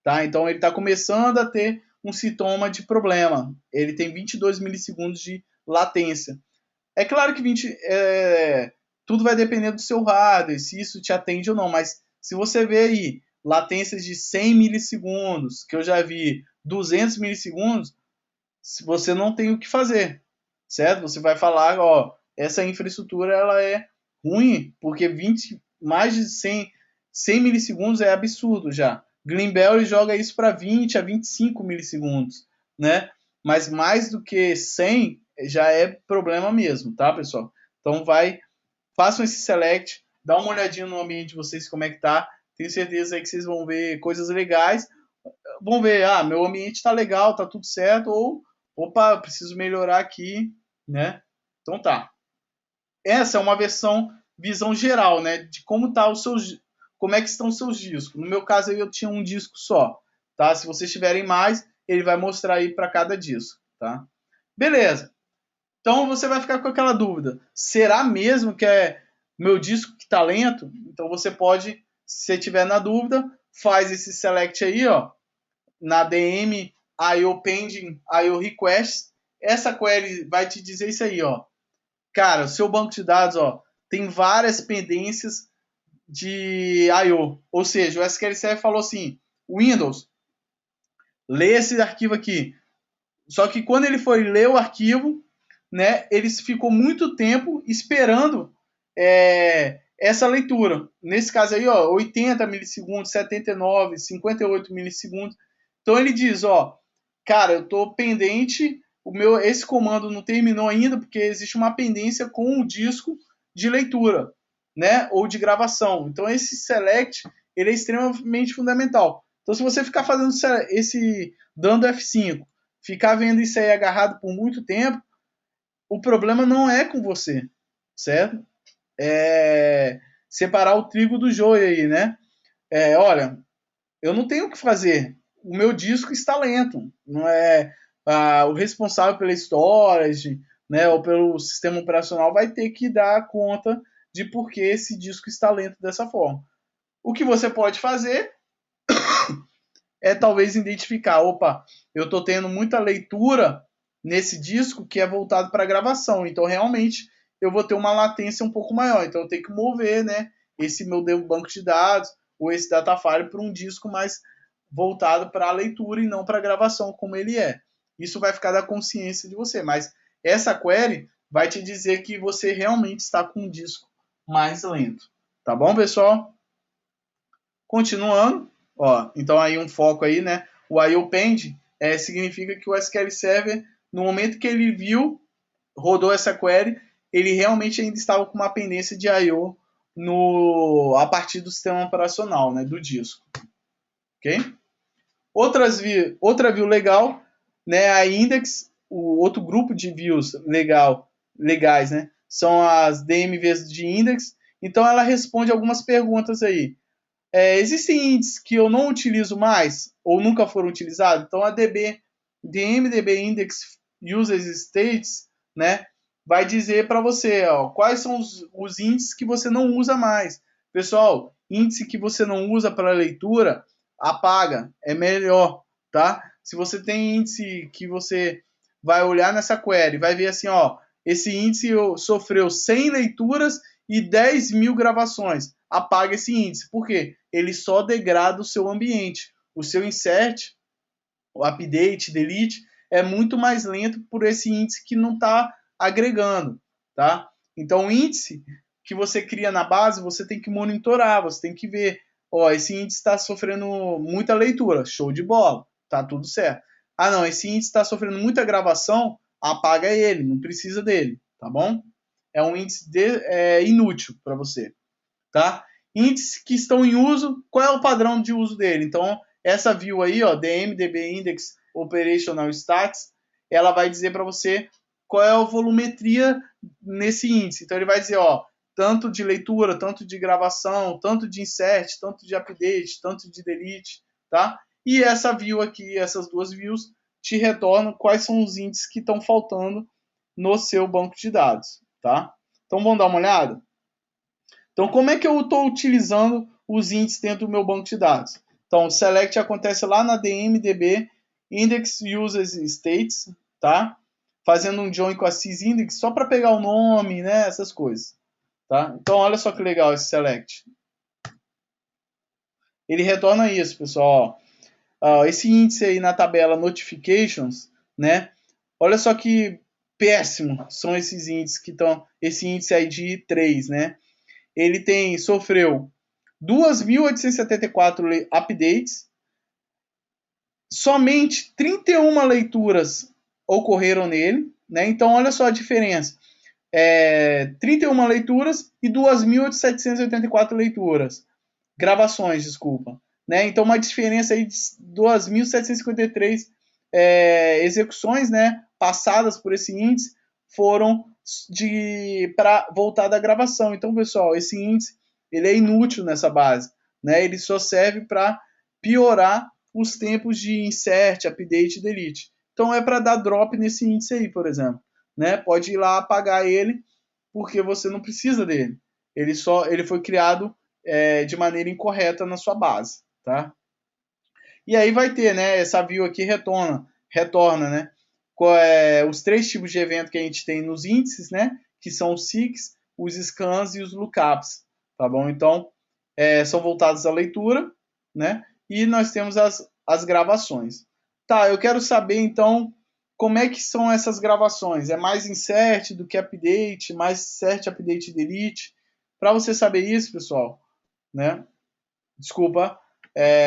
A: tá? Então ele está começando a ter um sintoma de problema. Ele tem 22 milissegundos de latência. É claro que tudo vai depender do seu hardware, se isso te atende ou não, mas se você vê aí latências de 100 milissegundos, que eu já vi 200 milissegundos, você não tem o que fazer, certo? Você vai falar, ó, essa infraestrutura ela é ruim, porque mais de 100 milissegundos é absurdo já. Greenbelt joga isso para 20 a 25 milissegundos, né? Mas mais do que 100 já é problema mesmo, tá, pessoal? Então façam esse select, dá uma olhadinha no ambiente de vocês como é que tá. Tenho certeza aí que vocês vão ver coisas legais. Vão ver, meu ambiente tá legal, tá tudo certo, ou opa, preciso melhorar aqui, né? Então tá. Essa é uma visão geral, né, de como é que estão os seus discos. No meu caso eu tinha um disco só, tá? Se vocês tiverem mais, ele vai mostrar aí para cada disco, tá? Beleza. Então você vai ficar com aquela dúvida: será mesmo que é meu disco que está lento? Então você pode, se você tiver na dúvida, faz esse select aí, ó, na DM IO pending IO request. Essa query vai te dizer isso aí, ó. Cara, o seu banco de dados, ó, tem várias pendências de IO. Ou seja, o SQL Server falou assim: Windows, lê esse arquivo aqui. Só que quando ele foi ler o arquivo, né, ele ficou muito tempo esperando essa leitura. Nesse caso aí, ó, 80 milissegundos, 79, 58 milissegundos. Então ele diz, ó, cara, eu estou pendente, esse comando não terminou ainda porque existe uma pendência com o disco de leitura, né, ou de gravação. Então esse select, ele é extremamente fundamental. Então se você ficar fazendo dando F5, ficar vendo isso aí agarrado por muito tempo, o problema não é com você, certo? Separar o trigo do joio aí, né? Olha, eu não tenho o que fazer. O meu disco está lento. Não é o responsável pela storage, né, ou pelo sistema operacional vai ter que dar conta de por que esse disco está lento dessa forma. O que você pode fazer é talvez identificar, opa, eu estou tendo muita leitura nesse disco que é voltado para gravação, então realmente eu vou ter uma latência um pouco maior, então eu tenho que mover, né, esse meu banco de dados ou esse data file para um disco mais voltado para a leitura e não para a gravação como ele é. Isso vai ficar da consciência de você, mas essa query vai te dizer que você realmente está com um disco mais lento. Tá bom, pessoal? Continuando, ó, então aí um foco aí, né? O IO Pend significa que o SQL Server, no momento que ele viu, rodou essa query, ele realmente ainda estava com uma pendência de IO a partir do sistema operacional, né, do disco. Ok? Outra view legal, né, a index, o outro grupo de views legais, né, são as DMVs de index. Então ela responde algumas perguntas aí. Existem índices que eu não utilizo mais ou nunca foram utilizados? Então a DMDB Index Users States, né, vai dizer para você, ó, quais são os índices que você não usa mais. Pessoal, índice que você não usa para leitura, apaga, é melhor, tá? Se você tem índice que você vai olhar nessa query, vai ver assim, ó, esse índice sofreu 100 leituras e 10 mil gravações. Apaga esse índice. Por quê? Ele só degrada o seu ambiente. O seu insert, o update, delete, é muito mais lento por esse índice que não está agregando, tá? Então, o índice que você cria na base, você tem que monitorar, você tem que ver, ó, esse índice está sofrendo muita leitura, show de bola, tá tudo certo. Ah, não, esse índice está sofrendo muita gravação, apaga ele, não precisa dele, tá bom? É um índice inútil para você, tá? Índices que estão em uso, qual é o padrão de uso dele? Então, essa view aí, ó, DMDB Index Operational Stats, ela vai dizer para você qual é a volumetria nesse índice. Então ele vai dizer, ó, tanto de leitura, tanto de gravação, tanto de insert, tanto de update, tanto de delete, tá? E essa view aqui, essas duas views, te retornam quais são os índices que estão faltando no seu banco de dados, tá? Então vamos dar uma olhada? Então como é que eu estou utilizando os índices dentro do meu banco de dados? Então o select acontece lá na DMDB Index Users States, tá? Fazendo um join com a sysindex só para pegar o nome, né? Essas coisas, tá? Então olha só que legal esse select. Ele retorna isso, pessoal. Esse índice aí na tabela Notifications, né? Olha só que péssimo são esses índices que estão. Esse índice ID 3, né? Ele sofreu 2.874 updates, somente 31 leituras ocorreram nele, né? Então olha só a diferença. 31 leituras e 2.784 leituras. Gravações, desculpa. Né? Então uma diferença aí de 2.753 execuções, né, passadas por esse índice foram para voltar da gravação. Então, pessoal, esse índice ele é inútil nessa base. Né? Ele só serve para piorar os tempos de insert, update e delete. Então é para dar drop nesse índice aí, por exemplo. Né? Pode ir lá apagar ele, porque você não precisa dele. Ele foi criado de maneira incorreta na sua base. Tá? E aí vai ter, né? Essa view aqui retorna, né? Os três tipos de evento que a gente tem nos índices, né? Que são os seeks, os scans e os lookups. Tá bom? Então, são voltados à leitura, né? E nós temos as gravações. Tá, eu quero saber, então, como é que são essas gravações. É mais insert do que update, mais insert, update e delete. Para você saber isso, pessoal, né? Desculpa,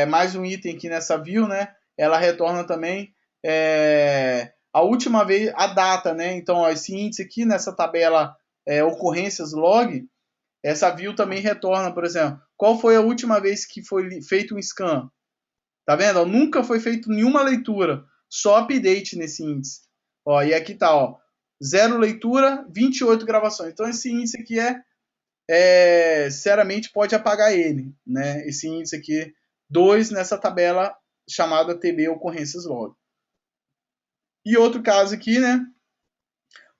A: mais um item aqui nessa view, né? Ela retorna também a última vez, a data, né? Então, ó, esse índice aqui nessa tabela ocorrências log, essa view também retorna, por exemplo, qual foi a última vez que foi feito um scan? Tá vendo? Ó, nunca foi feito nenhuma leitura, só update nesse índice. Ó, e aqui tá, ó, 0 leitura, 28 gravações. Então esse índice aqui sinceramente pode apagar ele, né? Esse índice aqui, 2 nessa tabela chamada TB ocorrências log. E outro caso aqui, né?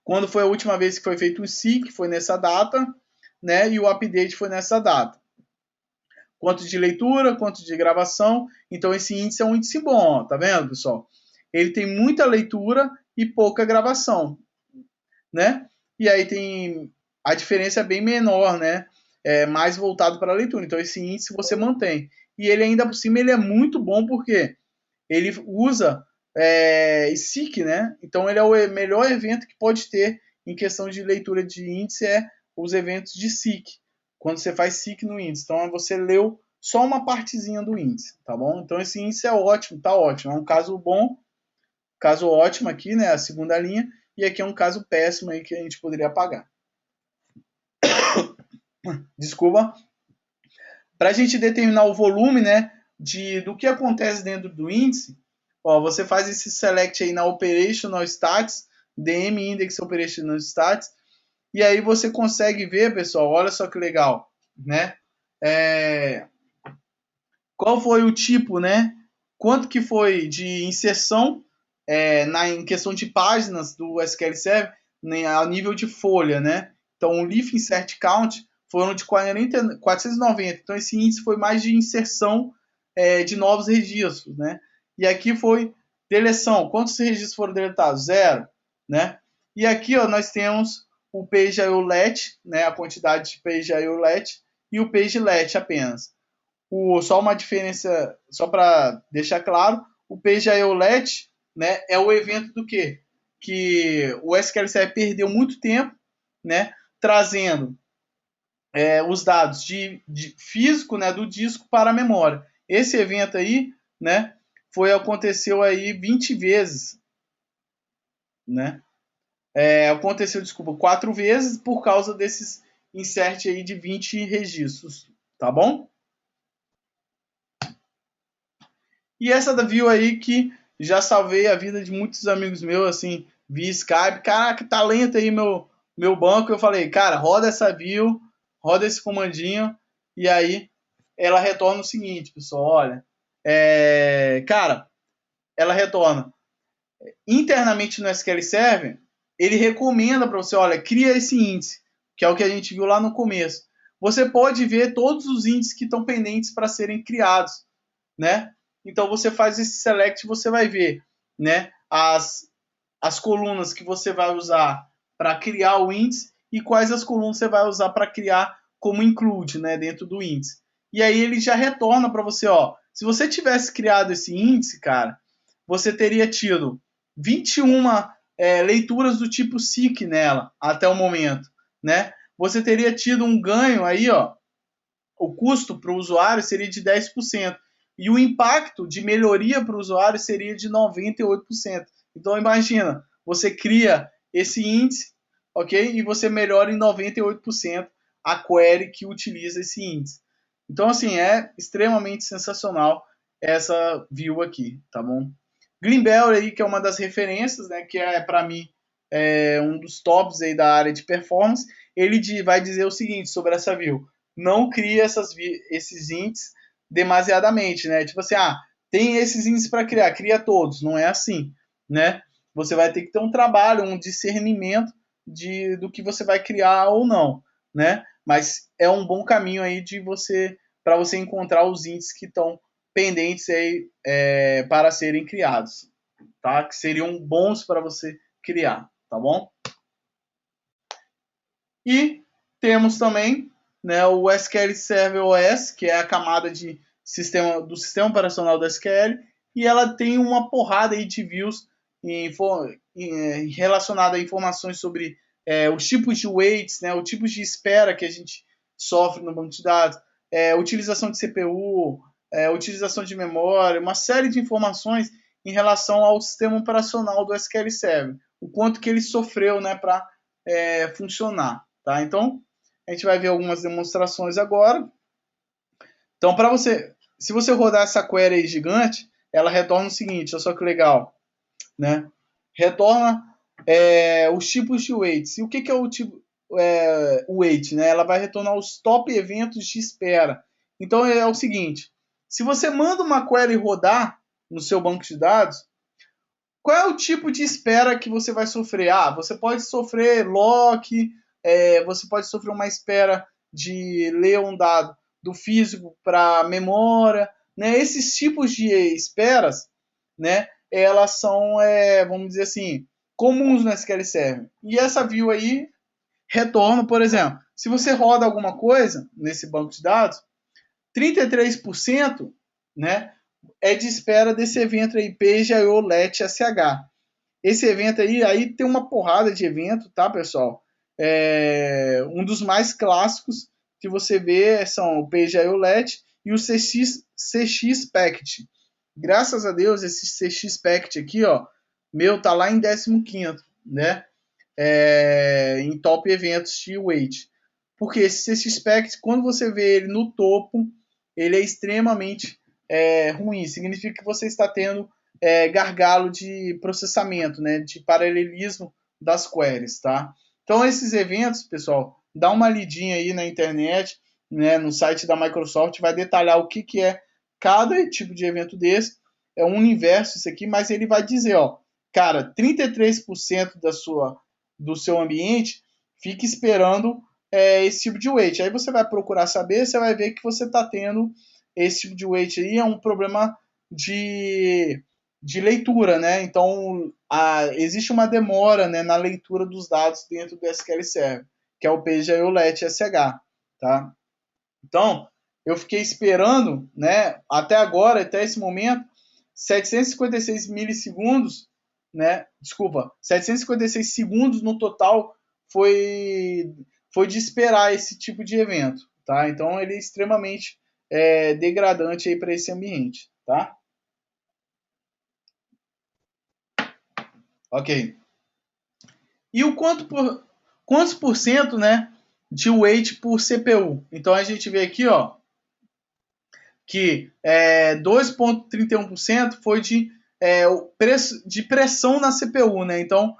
A: Quando foi a última vez que foi feito o seek, foi nessa data, né? E o update foi nessa data. Quanto de leitura, quanto de gravação. Então esse índice é um índice bom, ó, tá vendo, pessoal? Ele tem muita leitura e pouca gravação, né? E aí tem a diferença é bem menor, né? Mais voltado para a leitura. Então esse índice você mantém. E ele ainda por cima ele é muito bom porque ele usa seek, né? Então ele é o melhor evento que pode ter em questão de leitura de índice os eventos de seek. Quando você faz seek no índice. Então você leu só uma partezinha do índice, tá bom? Então esse índice é ótimo, tá ótimo. É um caso bom, caso ótimo aqui, né? A segunda linha. E aqui é um caso péssimo aí que a gente poderia apagar. Desculpa. Para a gente determinar o volume, né, do que acontece dentro do índice, ó, você faz esse select aí na Operational Stats, DM Index Operational Stats, e aí você consegue ver, pessoal, olha só que legal, né? Qual foi o tipo, né? Quanto que foi de inserção em questão de páginas do SQL Server, né, a nível de folha, né? Então, o Leaf Insert Count foram de 490. Então, esse índice foi mais de inserção de novos registros, né? E aqui foi deleção. Quantos registros foram deletados? 0, né? E aqui, ó, nós temos o PageIO-Let, né? A quantidade de PageIO-Let e o PageLet apenas. Só uma diferença, só para deixar claro, o PageIO-Let, né, é o evento do quê? Que o SQL Server perdeu muito tempo, né, trazendo os dados de físico, né, do disco para a memória. Esse evento aí, né, aconteceu aí 20 vezes, né? Aconteceu, desculpa, 4 vezes por causa desses insert aí de 20 registros, tá bom? E essa da view aí que já salvei a vida de muitos amigos meus, assim, via Skype. Caraca, tá lento aí meu banco. Eu falei, cara, roda essa view, roda esse comandinho, e aí ela retorna o seguinte, pessoal, olha, cara, ela retorna internamente no SQL Server, ele recomenda para você, olha, cria esse índice, que é o que a gente viu lá no começo. Você pode ver todos os índices que estão pendentes para serem criados, né? Então você faz esse select, você vai ver, né, as colunas que você vai usar para criar o índice e quais as colunas você vai usar para criar como include, né, dentro do índice. E aí ele já retorna para você, ó, se você tivesse criado esse índice, cara, você teria tido 21 leituras do tipo SIC nela até o momento, né? Você teria tido um ganho aí, ó, o custo para o usuário seria de 10%. E o impacto de melhoria para o usuário seria de 98%. Então, imagina, você cria esse índice, ok? E você melhora em 98% a query que utiliza esse índice. Então, assim, é extremamente sensacional essa view aqui, tá bom? Greenbelt aí, que é uma das referências, né? Que é, para mim, um dos tops aí da área de performance. Ele vai dizer o seguinte sobre essa view: não cria esses índices demasiadamente, né? Tipo assim, tem esses índices para criar, cria todos. Não é assim, né? Você vai ter que ter um trabalho, um discernimento do que você vai criar ou não, né? Mas é um bom caminho aí para você encontrar os índices que estão pendentes aí para serem criados, tá? Que seriam bons para você criar, tá bom? E temos também, né, o SQL Server OS, que é a camada do sistema operacional do SQL, e ela tem uma porrada aí de views relacionada a informações sobre os tipos de weights, né, os tipos de espera que a gente sofre no banco de dados, utilização de CPU, utilização de memória, uma série de informações em relação ao sistema operacional do SQL Server, o quanto que ele sofreu, né, para funcionar. Tá? Então, a gente vai ver algumas demonstrações agora. Então, se você rodar essa query aí gigante, ela retorna o seguinte, olha só que legal, né? Retorna os tipos de weights. E o que é o tipo weight, né? Ela vai retornar os top eventos de espera. Então, é o seguinte, se você manda uma query rodar no seu banco de dados, qual é o tipo de espera que você vai sofrer? Você pode sofrer lock, você pode sofrer uma espera de ler um dado do físico para memória, né? Esses tipos de esperas, né? Elas são, vamos dizer assim, comuns no SQL Server. E essa view aí retorna, por exemplo, se você roda alguma coisa nesse banco de dados, 33%, né, é de espera desse evento aí, PGIO LET SH. Esse evento aí tem uma porrada de evento, tá, pessoal? Um dos mais clássicos que você vê são o PGIO LET e o CX Packet. Graças a Deus, esse CX Packet aqui, ó, tá lá em 15º, né? Em top eventos de weight. Porque esse CX Packet, quando você vê ele no topo, ele é extremamente ruim. Significa que você está tendo gargalo de processamento, né, de paralelismo das queries, tá? Então, esses eventos, pessoal, dá uma lidinha aí na internet, né, no site da Microsoft, vai detalhar o que é cada tipo de evento desse. É um universo isso aqui, mas ele vai dizer, ó, cara, 33% do seu ambiente fica esperando esse tipo de weight. Aí você vai procurar saber, você vai ver que você está tendo esse tipo de weight aí, é um problema de leitura, né? Então, existe uma demora, né, na leitura dos dados dentro do SQL Server, que é o PGIO LET SH, tá? Então, eu fiquei esperando, né, até agora, até esse momento, 756 milissegundos, né? Desculpa, 756 segundos no total foi de esperar esse tipo de evento, tá? Então, ele é extremamente degradante aí para esse ambiente, tá? Ok. E quantos por cento, né, de weight por CPU? Então a gente vê aqui, ó, que 2,31% foi de pressão na CPU, né? Então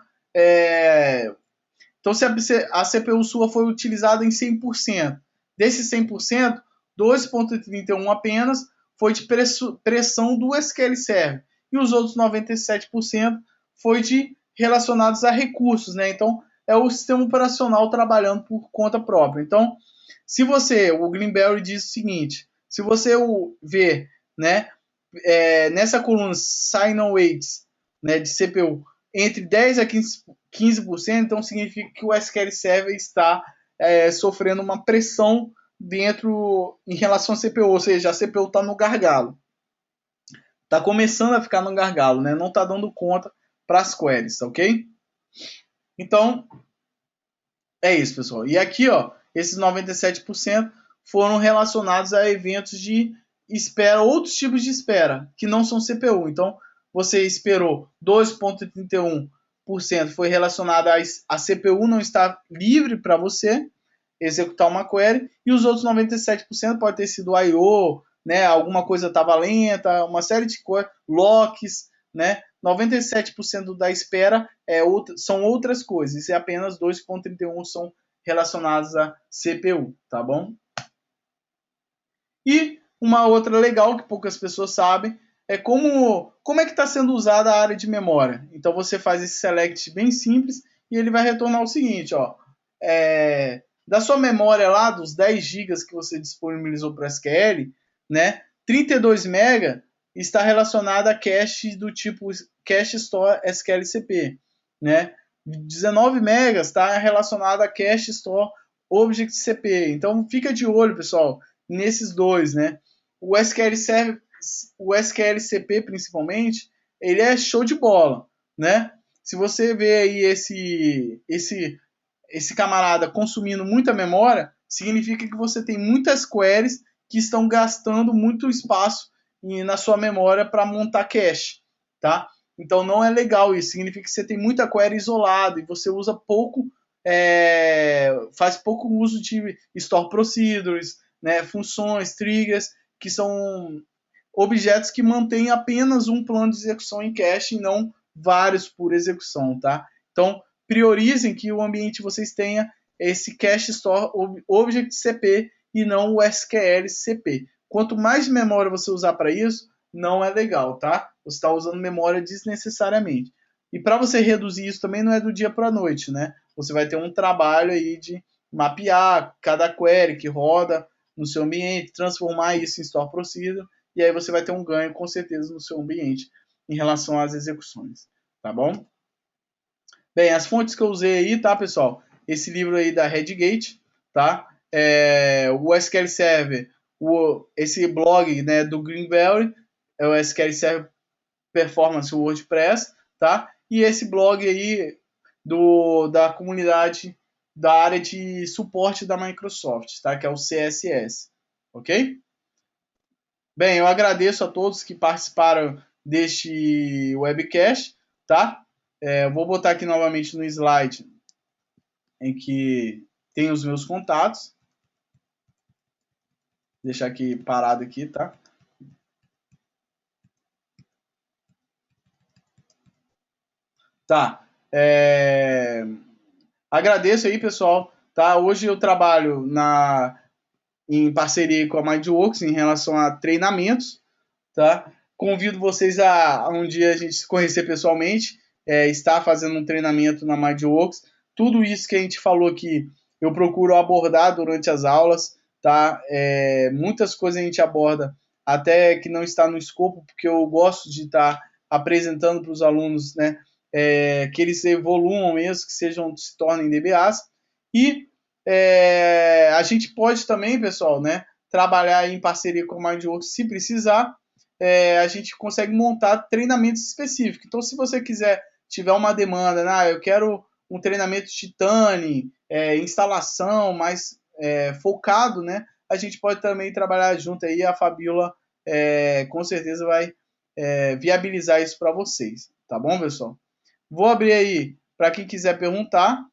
A: Então, se a CPU sua foi utilizada em 100%, desses 100%, 2,31 apenas foi de pressão do SQL Server. E os outros 97% foi de relacionados a recursos, né? Então, é o sistema operacional trabalhando por conta própria. Então, se você, o Greenberry diz o seguinte, se você ver, né, nessa coluna sign on weights, né, de CPU entre 10 a 15%, então significa que o SQL Server está sofrendo uma pressão dentro em relação à CPU, ou seja, a CPU está no gargalo. Está começando a ficar no gargalo, né? Não está dando conta para as queries, ok? Então, é isso, pessoal. E aqui, ó, esses 97% foram relacionados a eventos de espera, outros tipos de espera, que não são CPU. Então, você esperou 2,31% foi relacionado a CPU não estar livre para você executar uma query, e os outros 97% pode ter sido I/O, né, alguma coisa estava lenta, uma série de coisas, locks, né? 97% da espera são outras coisas, e apenas 2,31 são relacionados a CPU, tá bom? E uma outra legal que poucas pessoas sabem é como é que está sendo usada a área de memória. Então você faz esse select bem simples e ele vai retornar o seguinte, ó, da sua memória lá, dos 10 GB que você disponibilizou para SQL, né, 32 MB está relacionado a cache do tipo Cache Store SQL-CP, né? 19 MB está relacionado a Cache Store Object-CP. Então fica de olho, pessoal, nesses dois, né? O SQL Server, o SQL-CP principalmente, ele é show de bola, né? Se você vê aí esse camarada consumindo muita memória, significa que você tem muitas queries que estão gastando muito espaço na sua memória para montar cache, tá? Então não é legal isso, significa que você tem muita query isolada e você usa pouco, faz pouco uso de store procedures, né, funções, triggers, que são objetos que mantêm apenas um plano de execução em cache e não vários por execução, tá? Então, priorizem que o ambiente vocês tenha esse Cache Store Object-CP e não o SQL-CP. Quanto mais memória você usar para isso, não é legal, tá? Você está usando memória desnecessariamente. E para você reduzir isso também não é do dia para a noite, né? Você vai ter um trabalho aí de mapear cada query que roda no seu ambiente, transformar isso em Store Procedure, e aí você vai ter um ganho com certeza no seu ambiente em relação às execuções, tá bom? Bem, as fontes que eu usei aí, tá, pessoal? Esse livro aí da Redgate, tá? O SQL Server, esse blog, né, do Greenberry, é o SQL Server Performance WordPress, tá? E esse blog aí da comunidade da área de suporte da Microsoft, tá? Que é o CSS, ok? Bem, eu agradeço a todos que participaram deste webcast, tá? Vou botar aqui novamente no slide em que tem os meus contatos. Vou deixar aqui parado aqui, tá? Tá. Agradeço aí, pessoal. Tá? Hoje eu trabalho em parceria com a MindWorks em relação a treinamentos, tá? Convido vocês a um dia a gente se conhecer pessoalmente, estar fazendo um treinamento na MindWorks. Tudo isso que a gente falou aqui, eu procuro abordar durante as aulas, tá? Muitas coisas a gente aborda até que não está no escopo, porque eu gosto de estar apresentando para os alunos, né? Que eles evoluam mesmo, que se tornem DBAs. E a gente pode também, pessoal, né? Trabalhar em parceria com a MindWorks se precisar. A gente consegue montar treinamentos específicos. Então, se você tiver uma demanda, eu quero um treinamento Titane, instalação mais focado, né? A gente pode também trabalhar junto aí. A Fabiola com certeza vai viabilizar isso para vocês. Tá bom, pessoal? Vou abrir aí para quem quiser perguntar,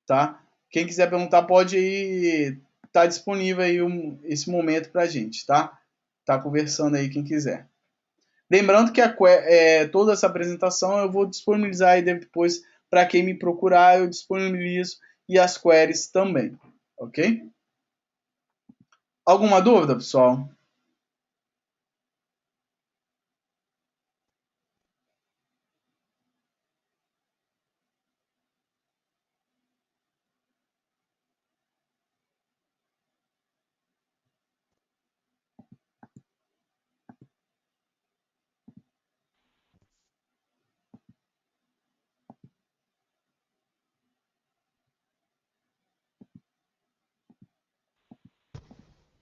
A: tá? Quem quiser perguntar pode aí tá disponível aí esse momento para a gente, tá? Tá conversando aí quem quiser. Lembrando que toda essa apresentação eu vou disponibilizar aí depois para quem me procurar, eu disponibilizo e as queries também, ok? Alguma dúvida, pessoal?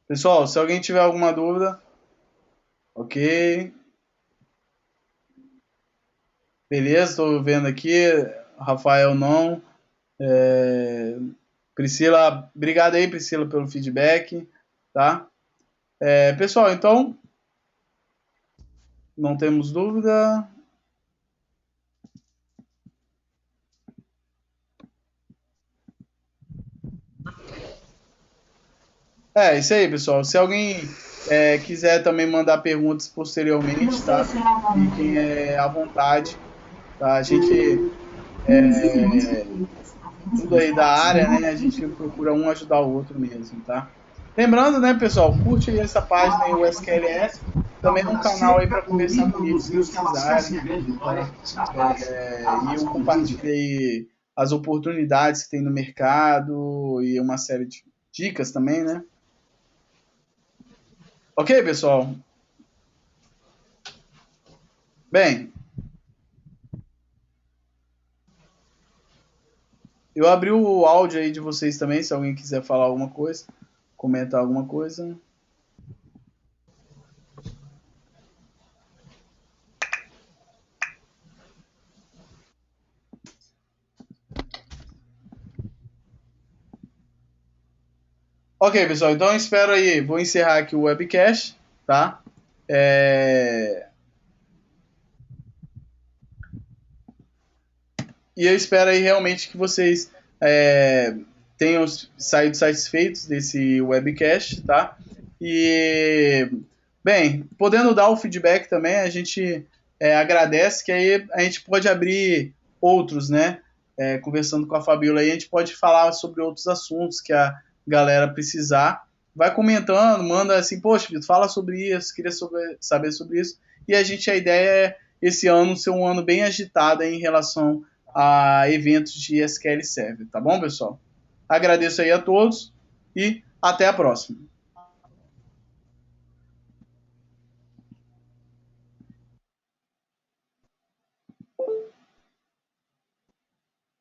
A: Pessoal, se alguém tiver alguma dúvida, ok? Beleza, estou vendo aqui. Rafael não. Priscila, obrigado aí, Priscila, pelo feedback, tá? Pessoal, então, não temos dúvida. Isso aí, pessoal. Se alguém quiser também mandar perguntas posteriormente, tá? Fiquem à vontade, tá? A gente tudo aí da área, né? A gente procura um ajudar o outro mesmo, tá? Lembrando, né, pessoal, curte aí essa página aí, o SQLS. Também é um canal aí para conversar comigo se precisarem. Tá? E eu compartilhei as oportunidades que tem no mercado e uma série de dicas também, né? Ok, pessoal? Bem, eu abri o áudio aí de vocês também, se alguém quiser falar alguma coisa, comentar alguma coisa. Ok, pessoal, então eu espero aí, vou encerrar aqui o webcast, tá? E eu espero aí realmente que vocês tenham saído satisfeitos desse webcast, tá? E, bem, podendo dar o feedback também, a gente agradece, que aí a gente pode abrir outros, né? Conversando com a Fabiola aí, a gente pode falar sobre outros assuntos que a galera precisar. Vai comentando, manda assim, poxa, Vitor, fala sobre isso, queria saber sobre isso. E a ideia é esse ano ser um ano bem agitado em relação a eventos de SQL Server, tá bom, pessoal? Agradeço aí a todos e até a próxima.